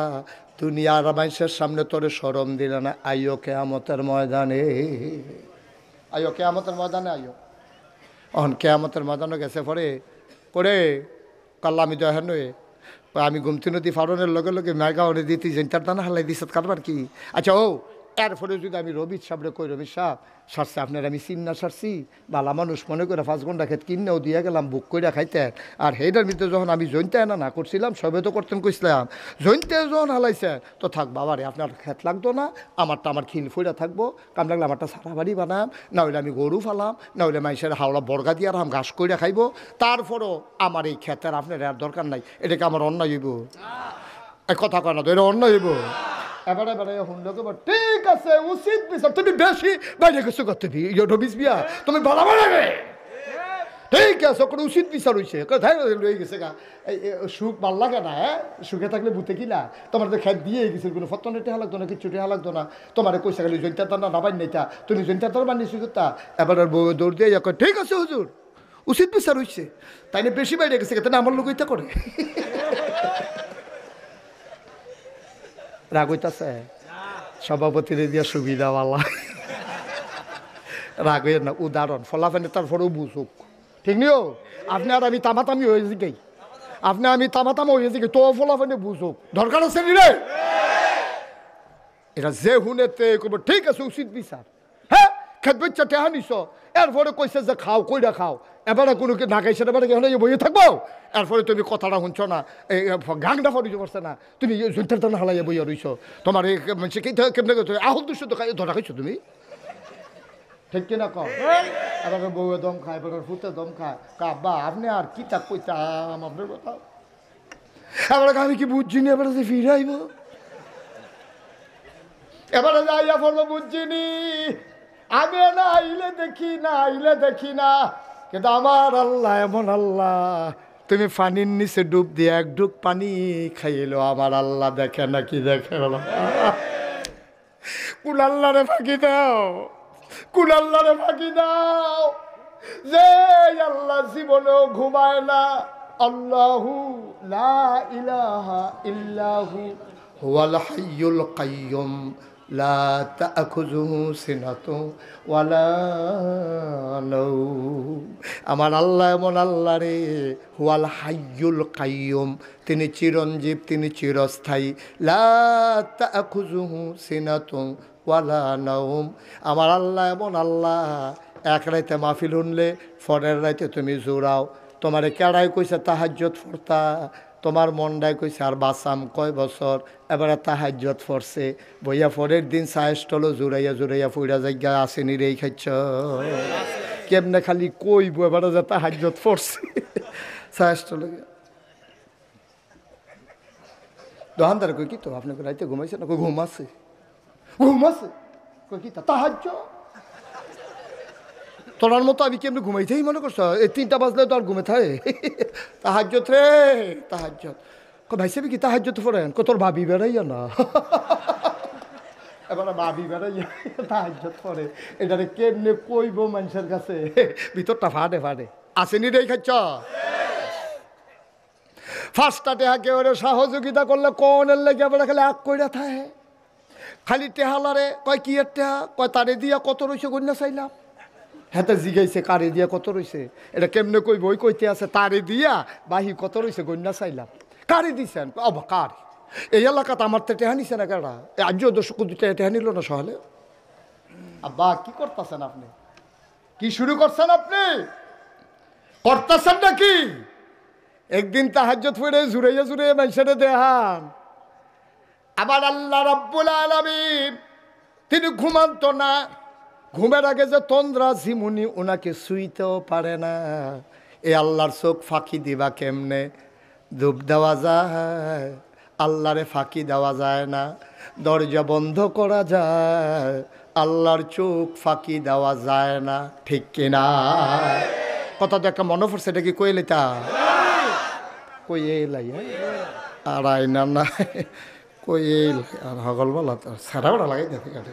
দুনিয়ার মানুষের সামনে তোরে শরম দিলে না আইও কেয়ামতের ময়দানে আইও কেয়ামতের ময়দানে আইও অহন কেয়ামতের ময়দানে গেছে পরে করে কাল্লা আমি দয়া নয়ে আমি গুমতি নদী ফারনের লগে লগে মেগাওয়ারে দিতে জেন্টার দানা হালাই দিস কারবার কি আচ্ছা ও এরপরে যদি আমি রবি সাহেবরে কই রবি সাহেব সারছে আপনার আমি চিন্না সারছি বালা মানুষ মনে করে 5 ঘন্টা খেত কিনেও দিয়ে গেলাম বুক করে খাইতেন আর সেইটার ভিতরে যখন আমি জৈনতে না করছিলাম সবে তো করতেন কইসলাম জৈনতে যখন হালাইছেন তো থাক বাবারে আপনার খেত লাগতো না আমারটা আমার খিল ফুইরা থাকবো কাম লাগলে আমারটা সারা বাড়ি বানাম না হইলে আমি গরু ফালাম না হইলে মানুষের হাওড়া বর্গা দিয়ে আর ঘাস কইরা খাইবো তারপরও আমার এই খেতের আপনার আর দরকার নাই এটাকে আমার অন্যায় হইব এক কথা কয় না তো এটা অন্যায় হইব এবারে এবারে হুন্ডকে ঠিক আছে উচিত বিচার তুমি বেশি বাইরে কিছু করতে দিই রবিস বিয়া তুমি বলা বলাবে ঠিক আছে কোনো উচিত বিচার হয়েছে রয়ে গেছে গা সুখ ভাল লাগে না হ্যাঁ সুখে থাকলে বুতে কিনা তোমার তো খেত দিয়ে গেছিল কোনো ফতনে টেহা লাগতো না কিচ্ছু টেহা লাগতো না তোমার কইসা গেলে জৈন্তার তার না বান নেতা তুমি জৈন্তার তার বানিয়েছি তা এবার দৌড় দিয়ে ঠিক আছে হুজুর উচিত বিচার হয়েছে তাই না বেশি বাইরে গেছে তাই আমার লোক এটা করে রাগ হইতাছে সভাপতির দিয়া সুবিধাওয়ালা রাগ হইয়া না উদাহরণ ফলাফেনে তারপরেও বুঝুক ঠিক নিও আপনি আর আমি তামাতামি হয়েছি গে, আপনি আমি তামাতামা হয়েছি গে, তো ফলাফলে বুঝো দরকার আছে নি রে। এটা যে হুনেতে করবো ঠিক আছে উচিত বিচার। হ্যাঁ খেত বেচা টেহা নিছ, এরপরে কইছে যে খাও কইরা খাও, এবারে কোনো না খাইছে এবারে কেন বইয়ে থাকবো, এরপরে তুমি কথাটা শুনছ না, এই গাংটা ফরিয়ে পারছে না, তুমি জৈন্টার টানা হালাইয়া বইয়া রইছ, তোমার এই মানুষে কেমনে আহুল দুশো ধরা খাইছো তুমি, ঠিক কিনা কম। এবার বউয়ে দম খায়, এবার ফুতে দম খায়, কাব্বা আপনি আর কি তা কইতাম আপনার কথা, এবার আমি কি বুঝছি নি, এবারে যে ফিরে আইব, এবারে যাইয়া পড়বো বুঝছিনি আমি, না আইলে দেখি না আইলে দেখি না, কিন্তু আমার আল্লাহ এমন আল্লাহ, তুমি পানির নিচে ডুব দিয়ে এক ডুব পানি খাইলো, আমার আল্লাহ দেখে নাকি দেখে, কোন আল্লাহরে ফাঁকি দাও, কোন আল্লাহরে ফাঁকি দাও, যে আল্লাহ জীবনেও ঘুমায় না, আল্লাহু লা ইলাহা ইল্লাহু হুয়াল হাইয়ুল কাইয়ুম লা তাখুযুহু সিনাতুন ওয়ালা নাওম। আমার আল্লাহ এমন আল্লাহ রে, হুয়াল হাইয়ুল কাইয়ুম, তিনি চিরঞ্জীব, তিনি চিরস্থায়ী, লা তাখুযুহু সিনাতুন ওয়ালা নাওম। আমার আল্লাহ এমন আল্লাহ, এক রাইতে মাহফিল শুনলে পরের রাইতে তুমি জোরাও, তোমারে কেড়াই কইছে তাহাজ্জুদ পড়তা, তোমার মনটাই কইছে আর বাসাম কয় বছর, এবারে তাহাজ্জুদ পড়ছে, বইয়া পরের দিন সাহেস্টলো জুড়াইয়া জুড়াইয়া ফুইরা জায়গা আসেনি রে খাইছ, কেমনে খালি কইব এবারে যে তাহাজ্জুদ পড়ছে সাহেস্টলো। দোকানদার কই কি তো আপনাকে রাইতে ঘুমাইছে না, কই ঘুম আছে, ঘুম আছে, কই কি তাহাজ্জুদ, তোলার মতো আমি কেমনি ঘুমাইতেই মনে করছো, এই 3টা বাজলে তো আর ঘুমে থাকে, তাহাজ্জুদ রে তাহাজ্জুদ, ভাই সাহেব কি তাহাজ্জুদ পড়েন, তোর ভাবি বেড়াইয়া না, এবার ভাবি বেড়াইয়া তাহাজ্জুদ পড়ে, এটারে কেমনে কইব মানুষের কাছে, ভিতরটা ফাটে ফাটে, আসেনি রে খাচ্ছ। ফার্স্টটা টেহা কেউ সহযোগিতা করলে কোনের লেগে এবার খালি আগ কইরা থাকে, খালি টেহালারে কয় কি এর টেহা, কয় তারে দিয়া কত রয়েছে গন্যা চাইলাম, হাতে জিগাইছে কারে দিয়া কত রয়েছে, এটা কেমনে কইব, ওই কইতে আছে তারে দিয়া বাহি কত রয়েছে গন্যা চাইলাম, কারে দিছেন, অব কার এই এলাকাতে আমার তো টেহা নিছে না, কেডা আজও দর্শক টেহা নিল না সহলে। আব্বা কি করতেছেন আপনি, কি শুরু করছেন আপনি, করতেছেন নাকি, একদিন তাহাজ্জুদ পড়ে জুড়াইয়া জুড়ে মানুষের দেহান, আবার আল্লাহ রাব্বুল আলামিন তিনি ঘুমান্ত না, ঘুমের আগে যে তন্দ্রা ঝিমুনি ওনাকে শুইতেও পারে না, এ আল্লাহর চোখ ফাঁকি দিবা কেমনে, ধূপ দেওয়া যায়, আল্লাহরে ফাঁকি দেওয়া যায় না, দরজা বন্ধ করা যায়, আল্লাহর চোখ ফাঁকি দেওয়া যায় না, ঠিক কিনা, কথা তো একটা মনে পড়ছে, এটা কি কইলেতা কই এলাই আর আইনা না কই এল আর হগল বলা তো সারা বড় লাগাই দেখে কাটে,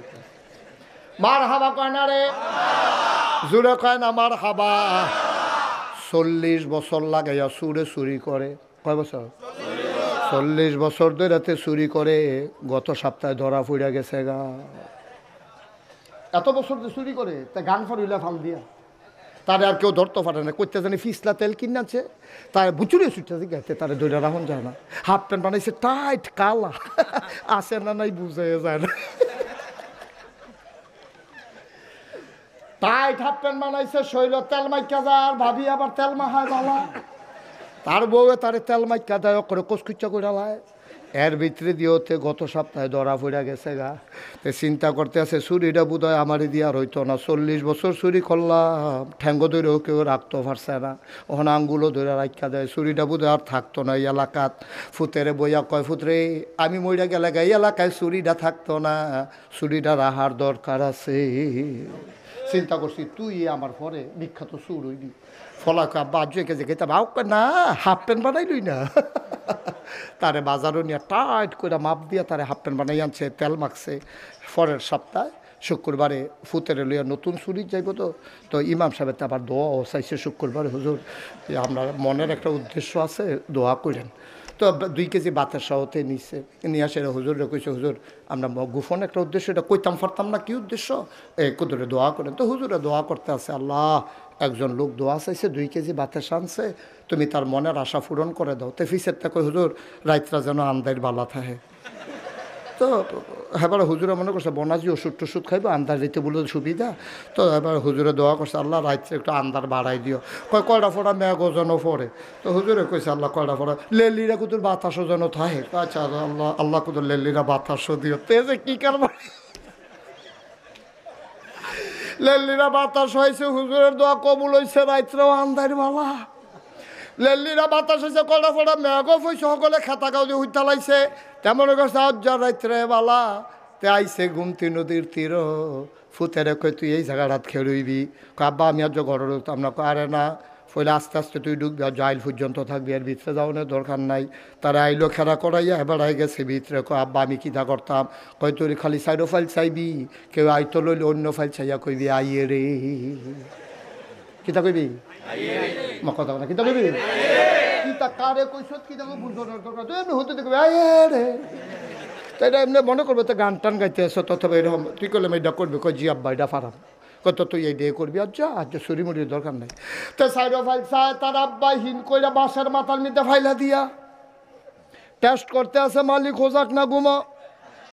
মার হাবা কয় না রে, জুড়ে কয় না মার হাবা। 40 বছর লাগাইয়া সুরে চুরি করে, কয় বছর, 40 বছর ধরে রাতে চুরি করে, গত সপ্তাহে ধরা ফুইরা গেছে গা, এত বছর চুরি করে তা গান ফরিলা ফাল দিয়া, তারে আর কেউ ধরতে পারে না, করতে জানি ফিসলা তেল কিনাছে, তার বুচুরে ছুটতে গাইতে তারে দৈরা রাখুন যায় না, হাফ প্যান্ট বানাইছে টাইট কালা, আসে না নাই বুঝে যায় না, টাইট হাফ প্যান্ট বানাইছে, শৈল তেল মাইকা যায়, আর ভাবি আবার তেল মাহায় বালা, তার বউয়ে তারে তেল মাইকা দেয় করে কচকুচ্চা করে লায়, এর ভিতরে দিয়েতে গত সপ্তাহে ধরা পড়া গেছে গা, তো চিন্তা করতে আছে চুরিটা বোধ হয় আমারই দিয়ে আর হইতো না, 40 বছর চুরি করলাম, ঠ্যাঙ্গ ধরেও কেউ রাখতে পারছে না, ওখানে আঙ্গুলও ধরে রাখা দেয়, চুরিটা বোধ আর থাকতো না এই এলাকাত, ফুতেরে বইয়া কয় ফুতরে আমি মইরা গেলে এই এলাকায় চুরিটা থাকতো না, চুরিটা রাহার দরকার আছে, চিন্তা করছি তুই আমার পরে বিখ্যাত চুর হইবি, ফলাকা বাজে কেজে খেতে বাউ না হাফ প্যান্ট বানাই লই না, তারে বাজারও নিয়ে টাইট করে মাপ দিয়ে তারে হাফ প্যান্ট বানাই আনছে, তেল মাখছে, পরের সপ্তাহে শুক্রবারে ফুতেরে লইয়া নতুন চুরি যাইব, তো ইমাম সাহেবের তো আবার দোয়াও চাইছে শুক্রবারে, হুজুর আপনার মনের একটা উদ্দেশ্য আছে দোয়া করেন, তো 2 কেজি বাতের সহতে নিচ্ছে, নিয়ে আসে হুজুরে কইছে হুজুর আমরা গোপন একটা উদ্দেশ্য, এটা কইতাম পারতাম না কি উদ্দেশ্য, কুদুরে দোয়া করেন, তো হুজুরে দোয়া করতে আছে, আল্লাহ একজন লোক দোয়া চাইছে 2 কেজি বাতাস আনছে, তুমি তার মনের আশা পূরণ করে দাও। তে ফিসেরটা কই হুজুর রাইতরা যেন আন্দার বালা থাকে। তো এবার হুজুরে মনে করছে বনাজি ওষুধ টষুধ খাইবো, আন্দার দিতে বলে সুবিধা। তো এবার হুজুরে দোয়া করছে আল্লাহ রাত্রে একটু আন্দার বাড়াই দিও। কয়টা ফোড়া মেঘও যেন পড়ে। তো হুজুরে কইছে আল্লাহ কয়টা ফোড়া লেলিরা কুতুর বাতাসও যেন থাকে। আচ্ছা আল্লাহ আল্লাহ কুতুর লেলিরা বাতাসও দিও। তে যে কী কারবার লেলিরা বাতাস হয়েছে, হুজুরের দোয়া কবুল হয়েছে, রাত্রেও আন্দার বালা। লেলিরা বাতাস হয়েছে, কয়টা ফোড়া মেঘও হয়েছে, সকলে খেতা গাও দিয়ে হুইতা লাইছে। তেমন করছে আজ্জা রাত্রে বালা। তে আইসে গুমতি নদীর তীর, ফুতেরে কই তুই এই জায়গাটাত খেলবি। আব্বা আমি আজ ঘরে ঢুকতাম না। আরে না, ফলে আস্তে আস্তে তুই ঢুকবি, আর জাইল পর্যন্ত থাকবি, আর ভিতরে যাওয়ানোর দরকার নাই। তারা আইলো খেলা করাইয়া এবার আই গেছে ভিতরে। আব্বা আমি কিতা করতাম? কয় তুই খালি সাইডো ফাইল চাইবি, কেউ আইতো লইলে অন্য ফাইল চাইয়া কইবি আইয়ে রে। কিতা কইবি? মা কথা না কিতা কইবি? কিতা কারে কইছ কিতা বুঝানোর দরকার? তুই এমনি হতে দেখবি আইয়ে রে। তাই এটা এমনি মনে করবে তো গান টান গাইতে আসো, তথবা এরকম তুই করলে এটা করবি। কই জি আব্বা এটা ফারাম। কত তুই এই দিয়ে করবি? আচ্ছা আচ্ছা সরিমরির দরকার নাই। তো সাইডো ফাইল চায় তার আব্বা হিন কইরা বাসার মাথার মধ্যে ফাইলা দিয়া টেস্ট করতে আছে, মালিক হোজাক না ঘুমা।